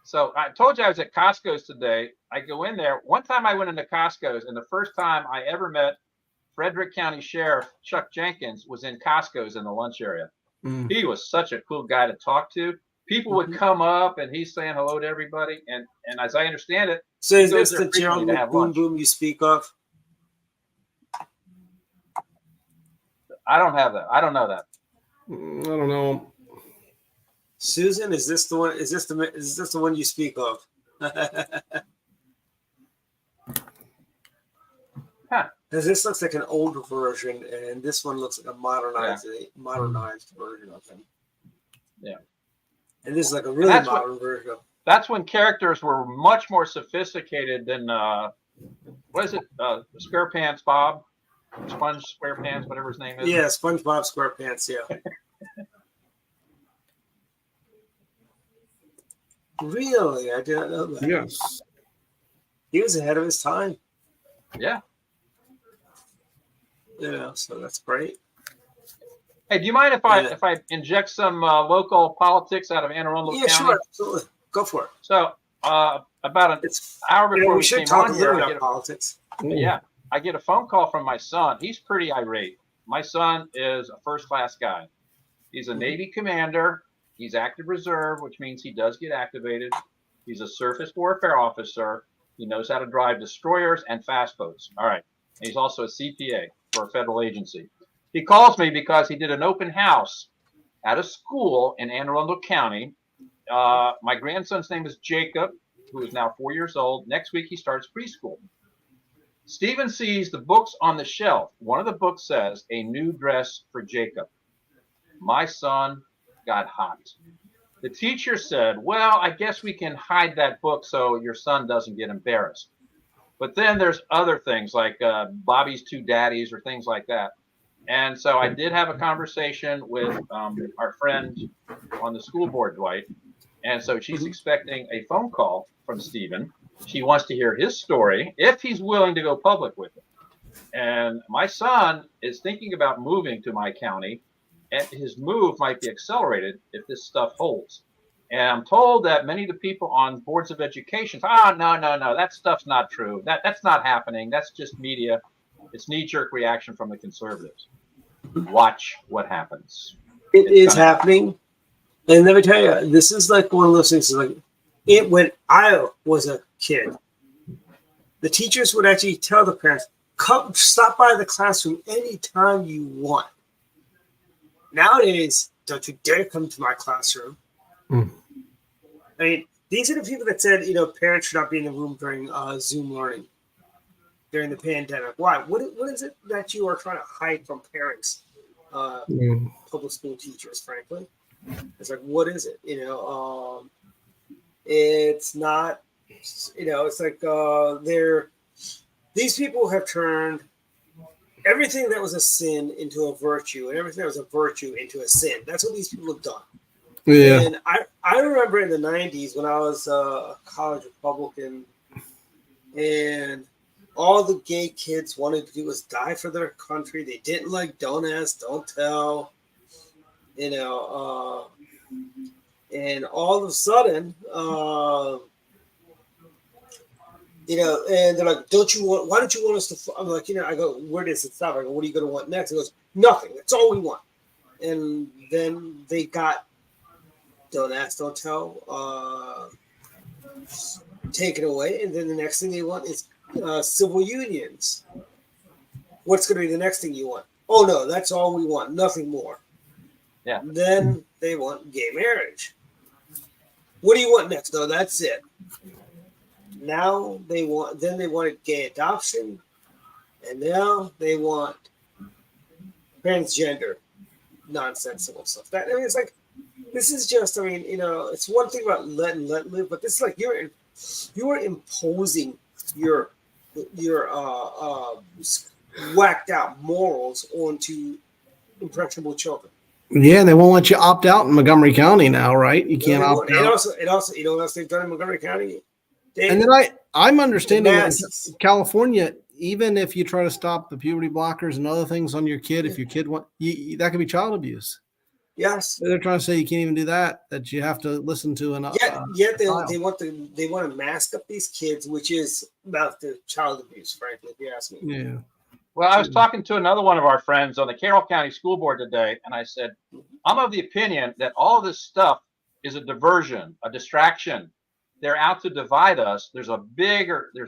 So I told you I was at Costco's today. I go in there. One time I went into Costco's, and the first time I ever met Frederick County Sheriff Chuck Jenkins was in Costco's in the lunch area. He was such a cool guy to talk to. People would come up, and he's saying hello to everybody. And as I understand it, so is this the Gerald Boom Boom you speak of? I don't have that. I don't know that. I don't know. Susan, is this the one? Is this the one you speak of? Huh. Because this looks like an older version, and this one looks like a modernized version of him. Yeah. And this is like a really modern version. That's when characters were much more sophisticated than what is it? SquarePants Bob, Sponge SquarePants, whatever his name is. Yeah, SpongeBob SquarePants. Yeah. Really, I didn't know that. Yes. He was ahead of his time. Yeah. Yeah, so that's great. Hey, do you mind if I inject some local politics out of Anne Arundel County? Yeah, sure, absolutely. Go for it. So, about an hour before we should came talk on a little here, about politics. Yeah, I get a phone call from my son. He's pretty irate. My son is a first-class guy. He's a Navy commander. He's active reserve, which means he does get activated. He's a surface warfare officer. He knows how to drive destroyers and fast boats. All right. And he's also a CPA for a federal agency. He calls me because he did an open house at a school in Anne Arundel County. My grandson's name is Jacob, who is now 4 years old. Next week, he starts preschool. Stephen sees the books on the shelf. One of the books says, A New Dress for Jacob. My son got hot. The teacher said, well, I guess we can hide that book so your son doesn't get embarrassed. But then there's other things like Bobby's Two Daddies or things like that. And so I did have a conversation with our friend on the school board, Dwight. And so she's expecting a phone call from Stephen. She wants to hear his story if he's willing to go public with it. And my son is thinking about moving to my county, and his move might be accelerated if this stuff holds. And I'm told that many of the people on boards of education, no, that stuff's not true. That's not happening. That's just media. It's knee-jerk reaction from the conservatives. Watch what happens. It is happening. And let me tell you, this is like one of those things. Like when I was a kid, the teachers would actually tell the parents, "Come, stop by the classroom anytime you want." Nowadays, don't you dare come to my classroom. I mean, these are the people that said, parents should not be in the room during Zoom learning during the pandemic. Why? What is it that you are trying to hide from parents, public school teachers, frankly? It's like, what is it? It's not, it's like these people have turned everything that was a sin into a virtue and everything that was a virtue into a sin. That's what these people have done. Yeah. And I remember in the 90s when I was a college Republican and all the gay kids wanted to do was die for their country. They didn't like don't ask, don't tell. And all of a sudden, and they're like, why don't you want us to, I'm like, I go, where does it stop? I go, what are you going to want next? He goes, nothing. That's all we want. And then they got don't ask, don't tell, taken away. And then the next thing they want is civil unions. What's going to be the next thing you want? Oh, no, that's all we want. Nothing more. Yeah. Then they want gay marriage. What do you want next? No, that's it. Now they wanted gay adoption, and now they want transgender nonsensical stuff. It's like this is just. It's one thing about let live, but this is like you are imposing your whacked out morals onto impressionable children. Yeah, and they won't let you opt out in Montgomery County now, right? You can't opt out. And also, you know what else they've done in Montgomery County? And then I'm understanding in California, even if you try to stop the puberty blockers and other things on your kid, if your kid that could be child abuse. Yes, they're trying to say you can't even do that. That you have to listen to an. Yet they want to mask up these kids, which is about the child abuse. Frankly, if you ask me. Yeah. Well, I was talking to another one of our friends on the Carroll County School Board today, and I said, I'm of the opinion that all this stuff is a diversion, a distraction. They're out to divide us. There's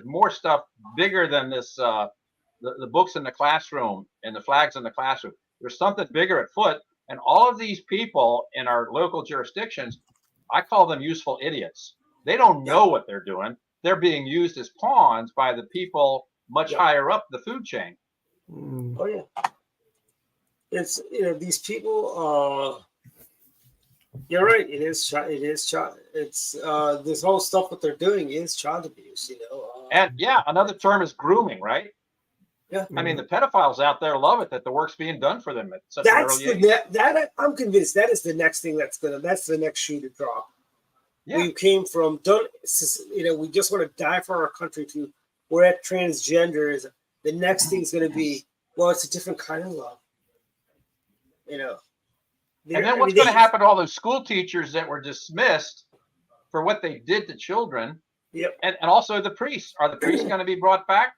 more stuff bigger than this, the books in the classroom and the flags in the classroom. There's something bigger at foot. And all of these people in our local jurisdictions, I call them useful idiots. They don't know what they're doing. They're being used as pawns by the people much higher up the food chain. Oh yeah, it's these people. You're right. It is child. It's this whole stuff that they're doing is child abuse. And another term is grooming, right? Yeah. I mean, the pedophiles out there love it that the work's being done for them at such an early age. That I'm convinced that is the next thing that's the next shoe to drop. Yeah. We came from we just want to die for our country to we're at transgenders. The next thing's going to be, well, it's a different kind of love. And then what's going to happen to all those school teachers that were dismissed for what they did to children? Yep. And also the priests. Are the priests going to be brought back?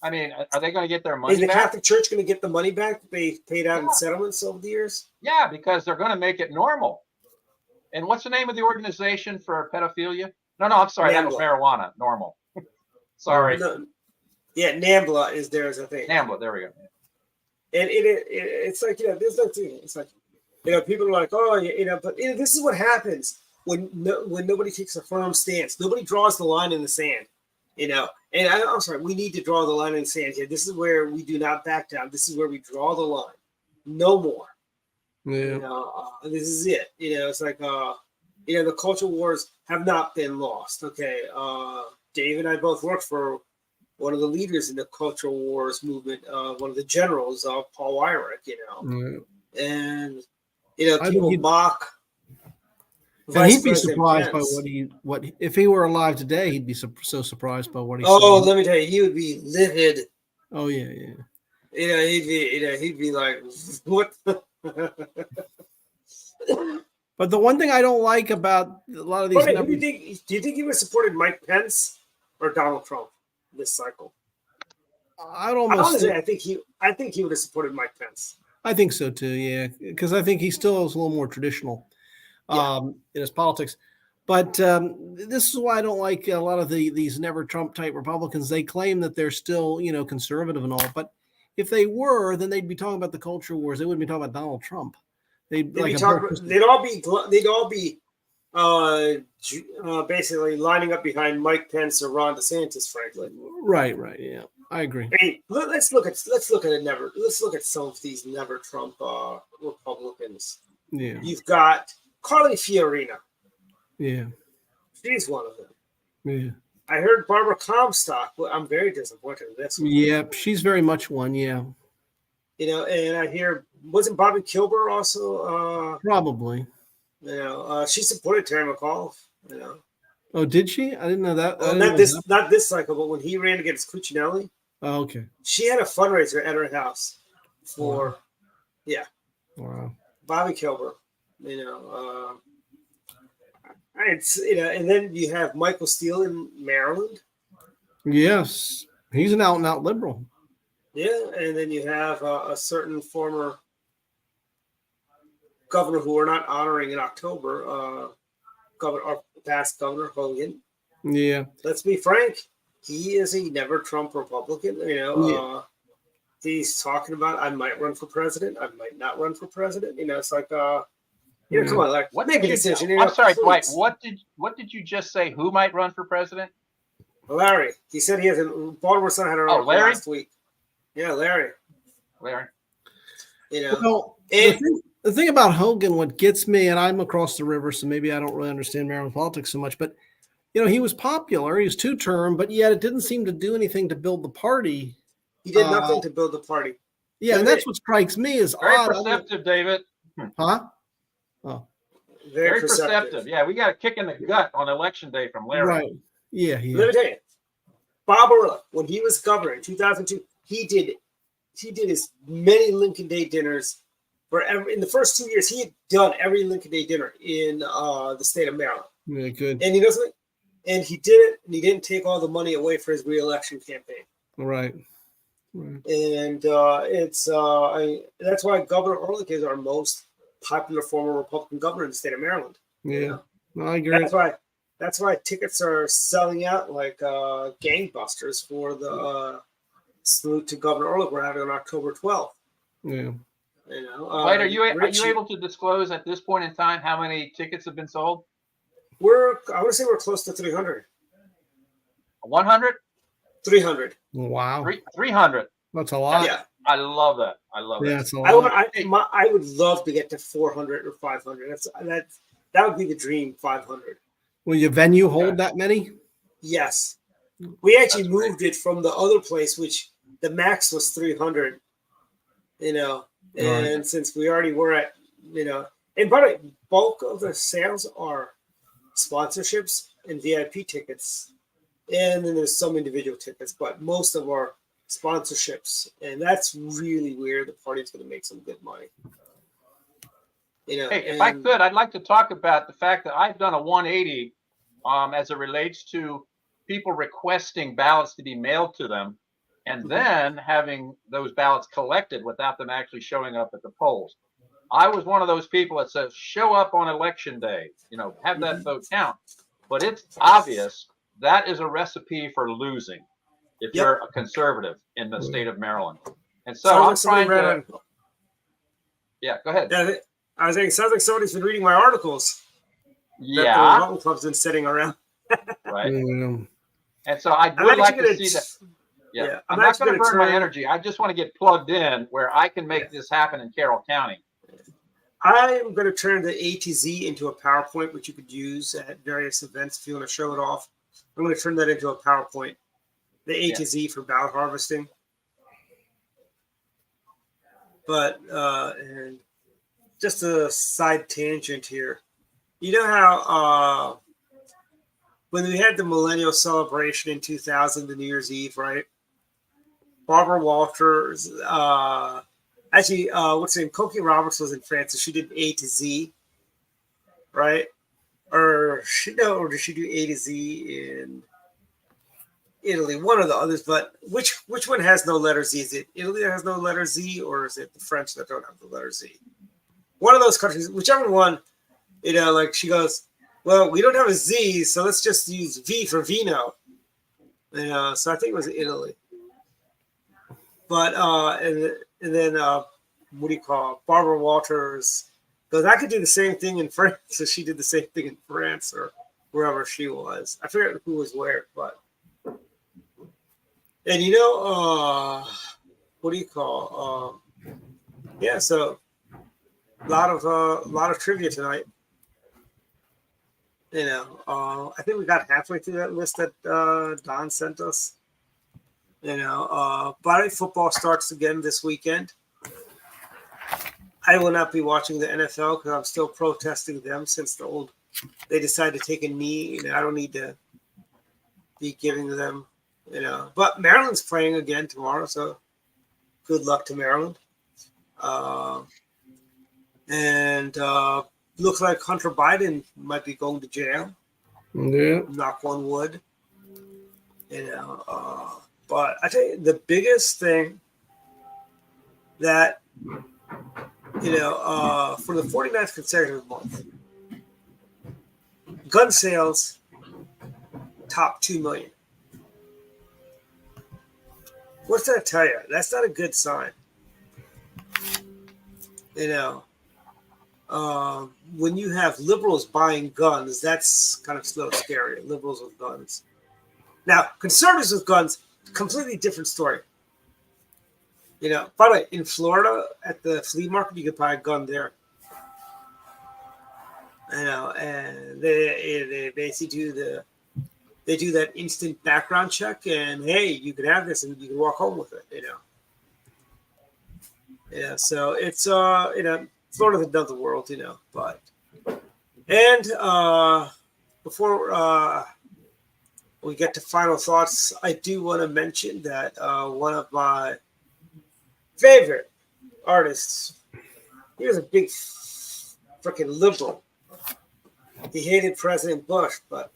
I mean, are they going to get their money back? Is the Catholic Church going to get the money back they paid out in settlements over the years? Yeah, because they're going to make it normal. And what's the name of the organization for pedophilia? No, I'm sorry. NAMBLA. That was marijuana. Normal. Sorry. No. Yeah, NAMBLA is theirs, I think. NAMBLA. There we go. And it's like, there's nothing. It's like, people are like, oh, but this is what happens when nobody takes a firm stance. Nobody draws the line in the sand, And I'm sorry, we need to draw the line in the sand here. This is where we do not back down. This is where we draw the line. No more. Yeah. This is it. It's like, the culture wars have not been lost. Okay. Dave and I both worked for one of the leaders in the cultural wars movement, one of the generals, Paul Weyrich, and people mock. And he'd be surprised by what if he were alive today, he'd be so surprised by what he said. Let me tell you, he would be livid. Oh yeah. He'd be like, what? But the one thing I don't like about a lot of these do you think he would have supported Mike Pence or Donald Trump this cycle? Honestly, I think he would have supported Mike Pence. I think so too, yeah, because I think he still is a little more traditional in his politics. But this is why I don't like a lot of these never Trump type Republicans. They claim that they're still, conservative and all, but if they were, then they'd be talking about the culture wars. They wouldn't be talking about Donald Trump. They'd all be basically lining up behind Mike Pence or Ron DeSantis, frankly. Right, yeah, I agree. Hey, let's look at some of these never Trump Republicans. Yeah, you've got Carly Fiorina. Yeah, she's one of them. Yeah, I heard Barbara Comstock. Well, I'm very disappointed in this one. Yeah, she's very much one. Yeah, and I hear wasn't Bobby Kilmer also? Probably. She supported Terry McAuliffe. Oh, did she? I didn't know that. Well, not this cycle, but when he ran against Cuccinelli. Oh, okay. She had a fundraiser at her house for, Wow. Bobby Kilmer. And then you have Michael Steele in Maryland. Yes, he's an out and out liberal. Yeah, and then you have a certain former governor who we're not honoring in October, our past Governor Hogan. Yeah. Let's be frank, he is a never Trump Republican. He's talking about I might run for president, I might not run for president. It's like come on, like make a decision. I'm sorry, Dwight. What did you just say? Who might run for president? Larry. He said he has a Baltimore Sun had a run last week. Yeah, Larry. Well, the thing about Hogan, what gets me, and I'm across the river, so maybe I don't really understand Maryland politics so much, but he was popular. He was two-term, but yet it didn't seem to do anything to build the party. He did nothing to build the party. Yeah, and that's what strikes me is very odd. Perceptive, David. Huh? Oh, very perceptive. Yeah, we got a kick in the gut on election day from Larry. Right. Yeah. Let me tell you, Bob Orla, when he was governor in 2002, he did as many Lincoln Day dinners in the first 2 years. He had done every Lincoln Day dinner in the state of Maryland. Yeah, good. And and he did it, and he didn't take all the money away for his re-election campaign. Right. And that's why Governor Orlick is our most popular former Republican governor in the state of Maryland. Yeah, I agree. That's why tickets are selling out like gangbusters for the salute to Governor Orlick we're having on October 12th. Yeah. Dwight, are you able to disclose at this point in time how many tickets have been sold? I want to say we're close to 300. 100? 300. Wow. 300. That's a lot. Yeah. I love that. I love that. That's a lot. I would love to get to 400 or 500. That would be the dream. 500. Will your venue hold that many? Yes. We actually moved it from the other place, which the max was 300. And since we already were at, and by the way, bulk of the sales are sponsorships and VIP tickets. And then there's some individual tickets, but most of our sponsorships. And that's really where the party's going to make some good money. Hey, if I could, I'd like to talk about the fact that I've done a 180 as it relates to people requesting ballots to be mailed to them and then having those ballots collected without them actually showing up at the polls. I was one of those people that says, show up on election day, have that vote count. But it's obvious that is a recipe for losing if you're a conservative in the state of Maryland. And so I'm somebody trying to. Yeah, go ahead. Yeah, I was saying, sounds like somebody's been reading my articles that the Yeah, Mountain Club's been sitting around. right. Mm. And so I would like to see that. Yeah, I'm not going to burn my energy. I just want to get plugged in where I can make this happen in Carroll County. I'm going to turn the A to Z into a PowerPoint, which you could use at various events if you want to show it off. I'm going to turn that into a PowerPoint. The A to Z for ballot harvesting. But and just a side tangent here. You know how when we had the millennial celebration in 2000, the New Year's Eve, right? Barbara Walters, actually, what's her name? Cokie Roberts was in France, so she did A to Z, right? Or did she do A to Z in Italy? One of the others, but which one has no letter Z? Is it Italy that has no letter Z, or is it the French that don't have the letter Z? One of those countries, whichever one, like she goes, well, we don't have a Z, so let's just use V for vino. So I think it was Italy. But and then what do you call it? Barbara Walters goes, I could do the same thing in France. So she did the same thing in France or wherever she was. I forget who was where, but and what do you call? Yeah, so a lot of trivia tonight. I think we got halfway through that list that Don sent us. But football starts again this weekend. I will not be watching the NFL because I'm still protesting them since they decided to take a knee. I don't need to be giving them, But Maryland's playing again tomorrow, so good luck to Maryland. And looks like Hunter Biden might be going to jail. Yeah. Knock on wood. But I tell you, the biggest thing that, for the 49th consecutive month, gun sales top 2 million. What's that tell you? That's not a good sign. When you have liberals buying guns, that's kind of a little scary. Liberals with guns. Now, conservatives with guns, completely different story. By the way, in Florida, at the flea market, you could buy a gun there. And they basically do that instant background check, and hey, you can have this, and you can walk home with it. So it's Florida's another world, But and before we get to final thoughts, I do want to mention that one of my favorite artists, he was a big freaking liberal. He hated President Bush, but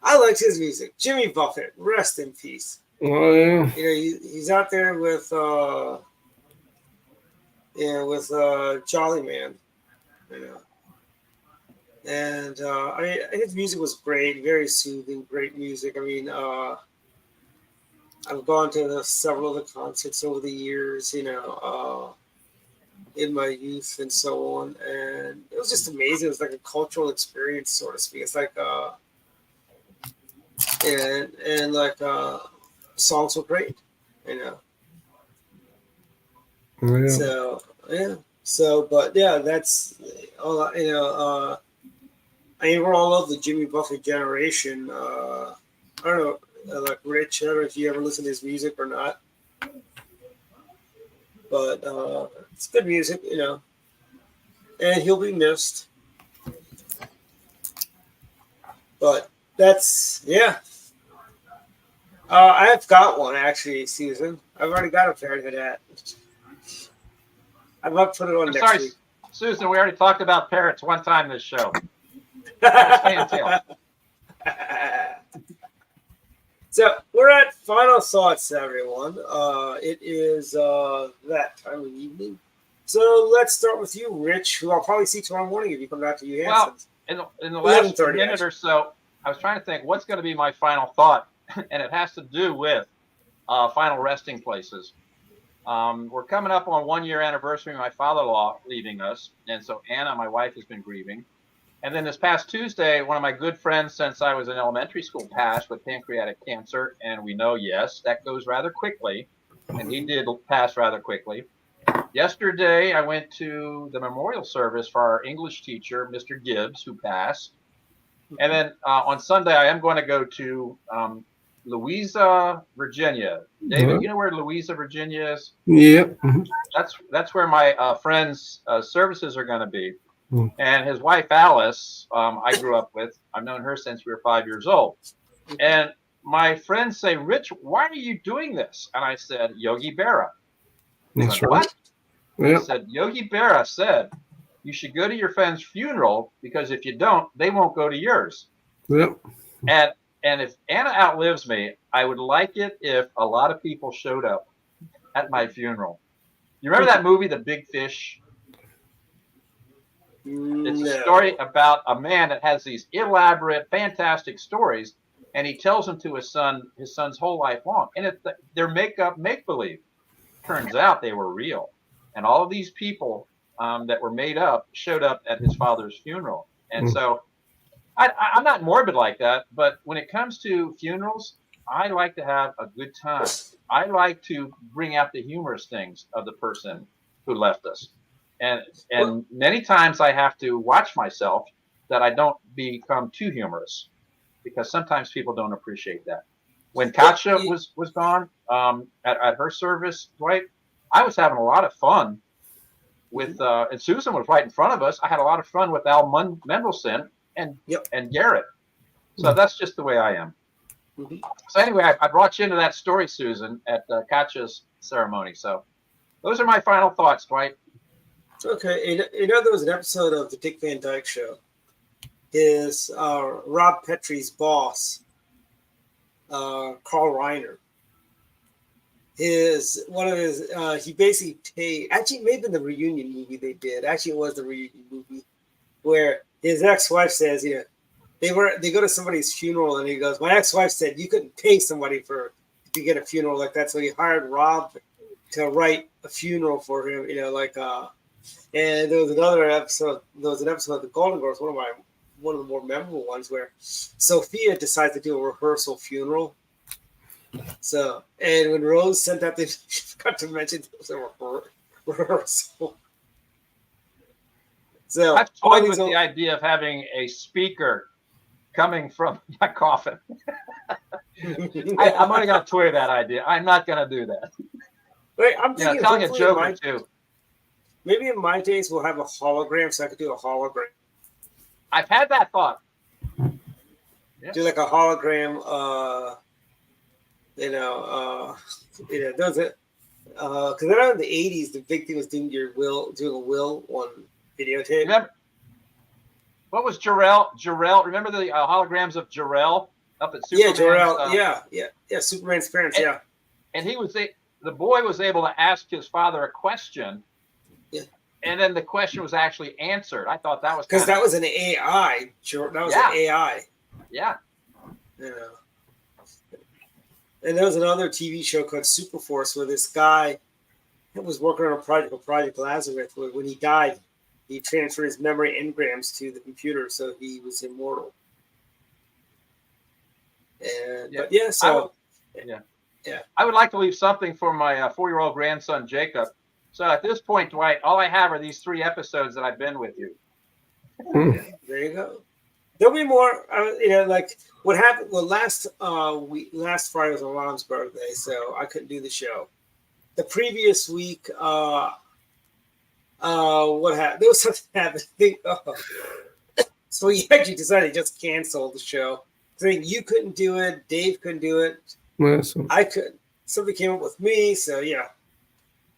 I liked his music. Jimmy Buffett, rest in peace. Oh, yeah. He's out there with Jolly Man, And his music was great, very soothing, great music. I've gone to several of the concerts over the years, in my youth and so on, and it was just amazing. It was like a cultural experience, so to speak. It's like songs were great, Yeah. That's all. We're all of the Jimmy Buffett generation. I don't know, like Rich. I don't know if you ever listen to his music or not, but it's good music, and he'll be missed. But that's I've got one actually, Susan. I've already got a parenthood hat. I'm about to put it on next week. Susan, we already talked about parrots one time this show. So we're at final thoughts, everyone. It is that time of evening. So let's start with you, Rich, who I'll probably see tomorrow morning if you come back to you. Well, in the last minute or so, I was trying to think what's going to be my final thought, and it has to do with final resting places. We're coming up on 1 year anniversary of my father-in-law leaving us. And so Anna, my wife, has been grieving. And then this past Tuesday, one of my good friends since I was in elementary school passed with pancreatic cancer. And we know, yes, that goes rather quickly. And he did pass rather quickly. Yesterday, I went to the memorial service for our English teacher, Mr. Gibbs, who passed. And then on Sunday, I am going to go to Louisa, Virginia. David, you know where Louisa, Virginia is? Yeah. That's where my friend's services are going to be. And his wife, Alice, I grew up with. I've known her since we were 5 years old. And my friends say, Rich, why are you doing this? And I said, Yogi Berra. That's right. What? Yep. I said, Yogi Berra said, you should go to your friend's funeral because if you don't, they won't go to yours. Yep. And if Anna outlives me, I would like it if a lot of people showed up at my funeral. You remember that movie, The Big Fish? It's a story about a man that has these elaborate, fantastic stories, and he tells them to his son's whole life long. And they're make-believe. Turns out they were real. And all of these people that were made up showed up at his father's funeral. And so I'm not morbid like that, but when it comes to funerals, I like to have a good time. I like to bring out the humorous things of the person who left us. And many times I have to watch myself that I don't become too humorous because sometimes people don't appreciate that. When Katja was gone at her service, Dwight, I was having a lot of fun with, and Susan was right in front of us. I had a lot of fun with Al Mendelson and Garrett. So that's just the way I am. So anyway, I brought you into that story, Susan, at Katja's ceremony. So those are my final thoughts, Dwight. Okay. You know, there was an episode of the Dick Van Dyke Show. His Rob Petrie's boss, Carl Reiner. He basically actually maybe in the reunion movie they did. Actually, it was the reunion movie where his ex-wife says, they go to somebody's funeral and he goes, my ex-wife said you couldn't pay somebody to get a funeral like that, so he hired Rob to write a funeral for him. And there was another episode. There was an episode of the Golden Girls, one of the more memorable ones, where Sophia decides to do a rehearsal funeral. So, and when Rose sent that, she forgot to mention it was a rehearsal. So I've toyed with the idea of having a speaker coming from my coffin. I'm only going to toy with that idea. I'm not going to do that. Wait, I'm thinking telling a joke or two. Maybe in my days we'll have a hologram, so I could do a hologram. I've had that thought. Yeah. Do like a hologram. Does it? Because around the '80s, the big thing was doing a will on videotape. Remember, what was Jarrell? Remember the holograms of Jarrell up at Superman's? Yeah, Jarrell. Yeah. Superman's parents. And he was the boy was able to ask his father a question. Yeah. And then the question was actually answered. I thought that was because that was an AI. That was an AI. Yeah. And there was another TV show called Superforce where this guy was working on a project called Project Lazarus. Where when he died, he transferred his memory engrams to the computer, so he was immortal. And I would like to leave something for my 4-year-old grandson Jacob. So at this point, Dwight, all I have are these 3 episodes that I've been with you. There you go. There'll be more. Like what happened. Well, last Friday was my mom's birthday, so I couldn't do the show. The previous week, what happened? There was something happening. So we actually decided to just cancel the show. Saying you couldn't do it, Dave couldn't do it. I could. Somebody came up with me, so yeah.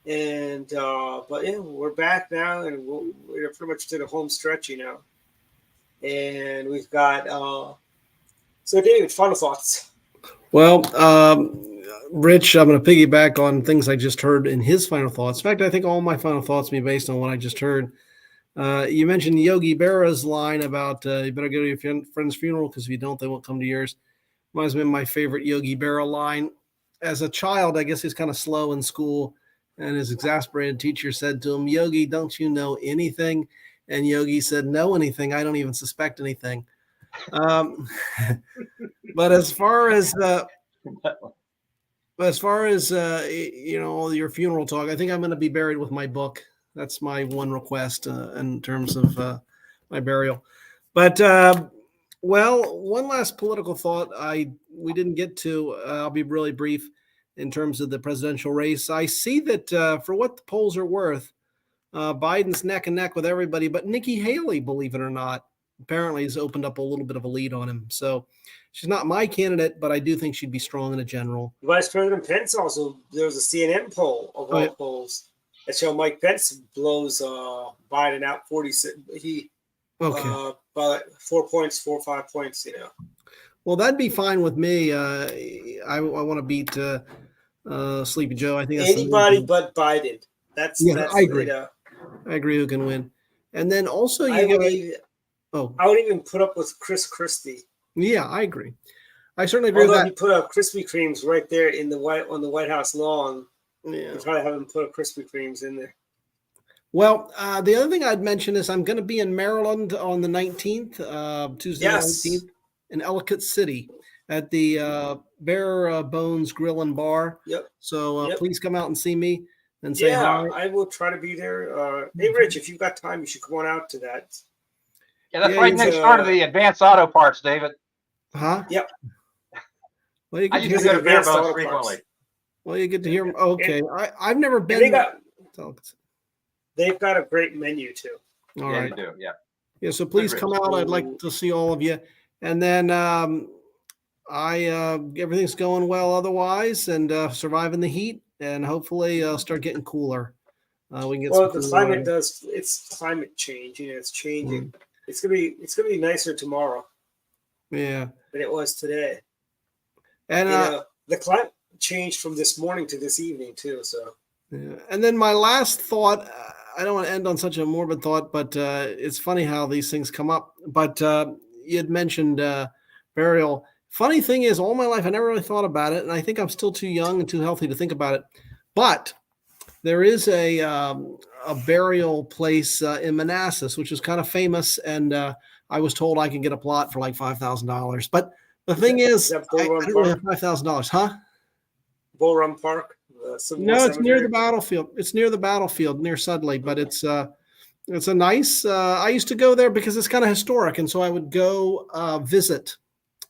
And but yeah, we're back now, and we're pretty much to the home stretch, And we've got so David, final thoughts. Well, Rich, I'm going to piggyback on things I just heard in his final thoughts. In fact, I think all my final thoughts will be based on what I just heard. You mentioned Yogi Berra's line about you better go to your friend's funeral because if you don't, they won't come to yours. Reminds me of my favorite Yogi Berra line. As a child, I guess he's kind of slow in school. And his exasperated teacher said to him, Yogi, don't you know anything? And Yogi said, know anything? I don't even suspect anything. But as far as your funeral talk, I think I'm going to be buried with my book. That's my one request in terms of my burial. But one last political thought we didn't get to. I'll be really brief in terms of the presidential race. I see that for what the polls are worth, Biden's neck and neck with everybody, but Nikki Haley, believe it or not, apparently has opened up a little bit of a lead on him. So she's not my candidate, but I do think she'd be strong in a general. Vice President Pence also, there was a CNN poll of all polls that showed Mike Pence blows Biden out 46. By 4 points, 4 or 5 points, Well, that'd be fine with me. I want to beat Sleepy Joe. I think that's anybody but Biden. That's I agree. I agree who can win. And then also I would even put up with Chris Christie. Yeah, I agree. I certainly agree with that. He put up Krispy Kremes right there on the White House lawn. Yeah, try to have him put up Krispy Kremes in there. Well, the other thing I'd mention is I'm going to be in Maryland on the 19th, Tuesday the 19th, in Ellicott City at the Bare Bones Grill and Bar. Yep. So please come out and see me and say hi. I will try to be there. Hey, Rich, if you've got time, you should come on out to that. Yeah, that's right next door to the Advanced Auto Parts, David. Huh? Yep. Well, I used to go to Bare Bones frequently. Well, you get to hear them. Okay. I've never been. They've got a great menu too. All right. They do. Yeah. Yeah. So please come out. I'd like to see all of you. And then everything's going well otherwise, and surviving the heat, and hopefully start getting cooler. We can get the climate does. It's climate change. It's changing. Mm. It's gonna be nicer tomorrow. Yeah. Than it was today. And the climate changed from this morning to this evening too. So. Yeah. And then my last thought, I don't want to end on such a morbid thought, but it's funny how these things come up. But you had mentioned burial. Funny thing is, all my life, I never really thought about it. And I think I'm still too young and too healthy to think about it. But there is a burial place in Manassas, which is kind of famous. And I was told I could get a plot for like $5,000. But the thing is, I don't really have $5,000, huh? Bull Run Park? No, it's near the battlefield. It's near the battlefield, near Sudley, but it's a nice. I used to go there because it's kind of historic, and so I would go visit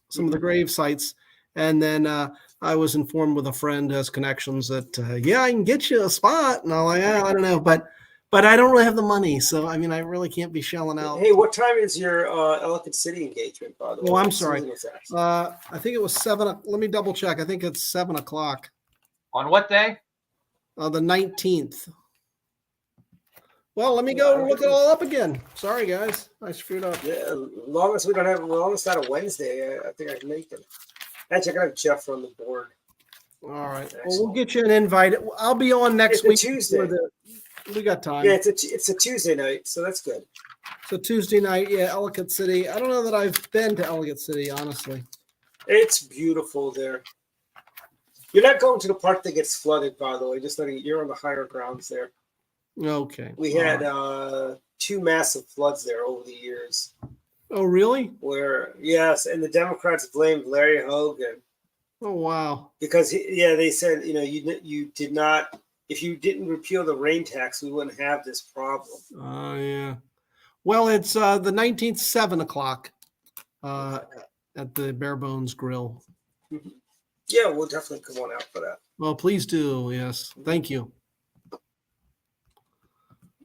some of the grave sites, and then I was informed with a friend who has connections that I can get you a spot, and I'm like, I don't know, but I don't really have the money, so I mean, I really can't be shelling out. Hey, what time is your Ellicott City engagement, by the way? Oh, I'm sorry. I think it was 7. Let me double check. I think it's 7 o'clock. On what day? The 19th. Well, let me go look it all up again. Sorry, guys. I screwed up. Yeah, as long as it's not a Wednesday, I think I can make it. Actually, I got Jeff on the board. All right. Excellent. Well, we'll get you an invite. I'll be on next week. Tuesday. We got time. Yeah, it's a Tuesday night, so that's good. So Tuesday night, Ellicott City. I don't know that I've been to Ellicott City, honestly. It's beautiful there. You're not going to the part that gets flooded, by the way. Just letting you're on the higher grounds there. Okay. We had 2 massive floods there over the years. Oh, really? Yes, and the Democrats blamed Larry Hogan. Oh, wow. Because they said you did not. If you didn't repeal the rain tax, we wouldn't have this problem. Oh, yeah. Well, it's the 19th, 7 o'clock at the Bare Bones Grill. Mm-hmm. Yeah, we'll definitely come on out for that. Well, please do. Yes. Thank you.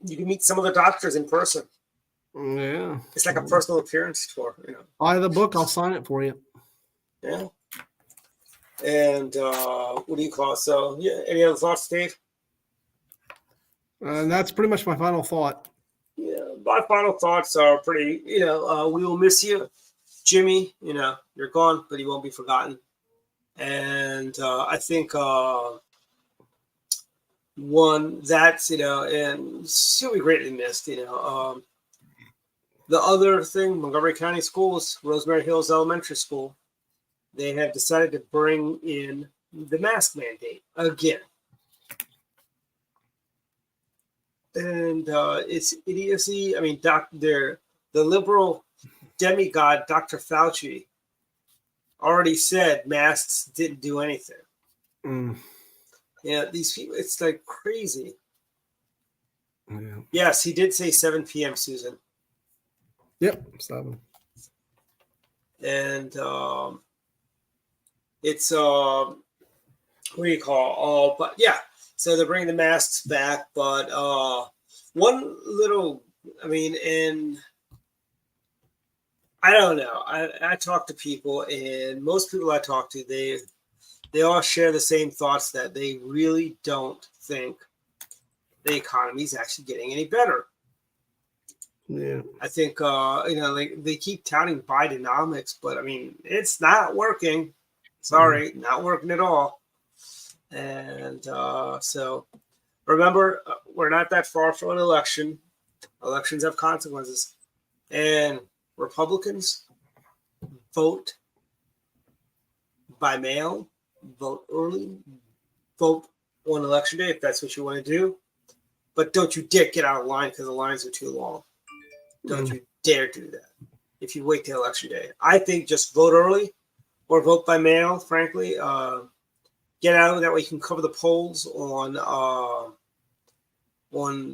You can meet some of the doctors in person. Yeah. It's like a personal appearance tour, Buy the book. I'll sign it for you. Yeah. And what do you call it? So, any other thoughts, Dave? And that's pretty much my final thought. Yeah, my final thoughts are pretty, we will miss you. Jimmy, you're gone, but he won't be forgotten. And I think one that's, and she'll be greatly missed, The other thing, Montgomery County Schools, Rosemary Hills Elementary School, they have decided to bring in the mask mandate again. and it's idiocy. I mean, the liberal demigod, Dr. Fauci, already said masks didn't do anything. Yeah, these people, it's like crazy. Yeah. Yes, he did say 7 p.m., Susan. Yep, 7. And it's what do you call? But yeah, so they're bringing the masks back. But one little, I mean, and I don't know. I talk to people, and most people I talk to, they all share the same thoughts that they really don't think the economy is actually getting any better. Yeah, I think like they keep touting Bidenomics, but I mean it's not working. Sorry, not working at all. And so remember, we're not that far from an election. Elections have consequences, and Republicans vote by mail, vote early, vote on election day if that's what you want to do. But don't you dare get out of line because the lines are too long. Don't you dare do that if you wait till election day. I think just vote early or vote by mail, frankly. Get out that way you can cover the polls on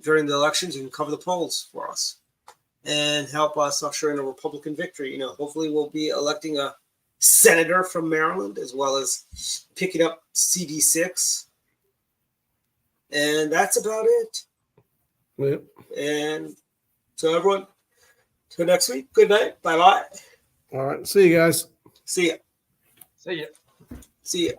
during the elections. You can cover the polls for us and help us usher in a Republican victory. You know, hopefully we'll be electing a senator from Maryland as well as picking up CD6. And that's about it. Yep. And so everyone, till next week, good night. Bye-bye. All right. See you guys. See ya. See ya. See ya.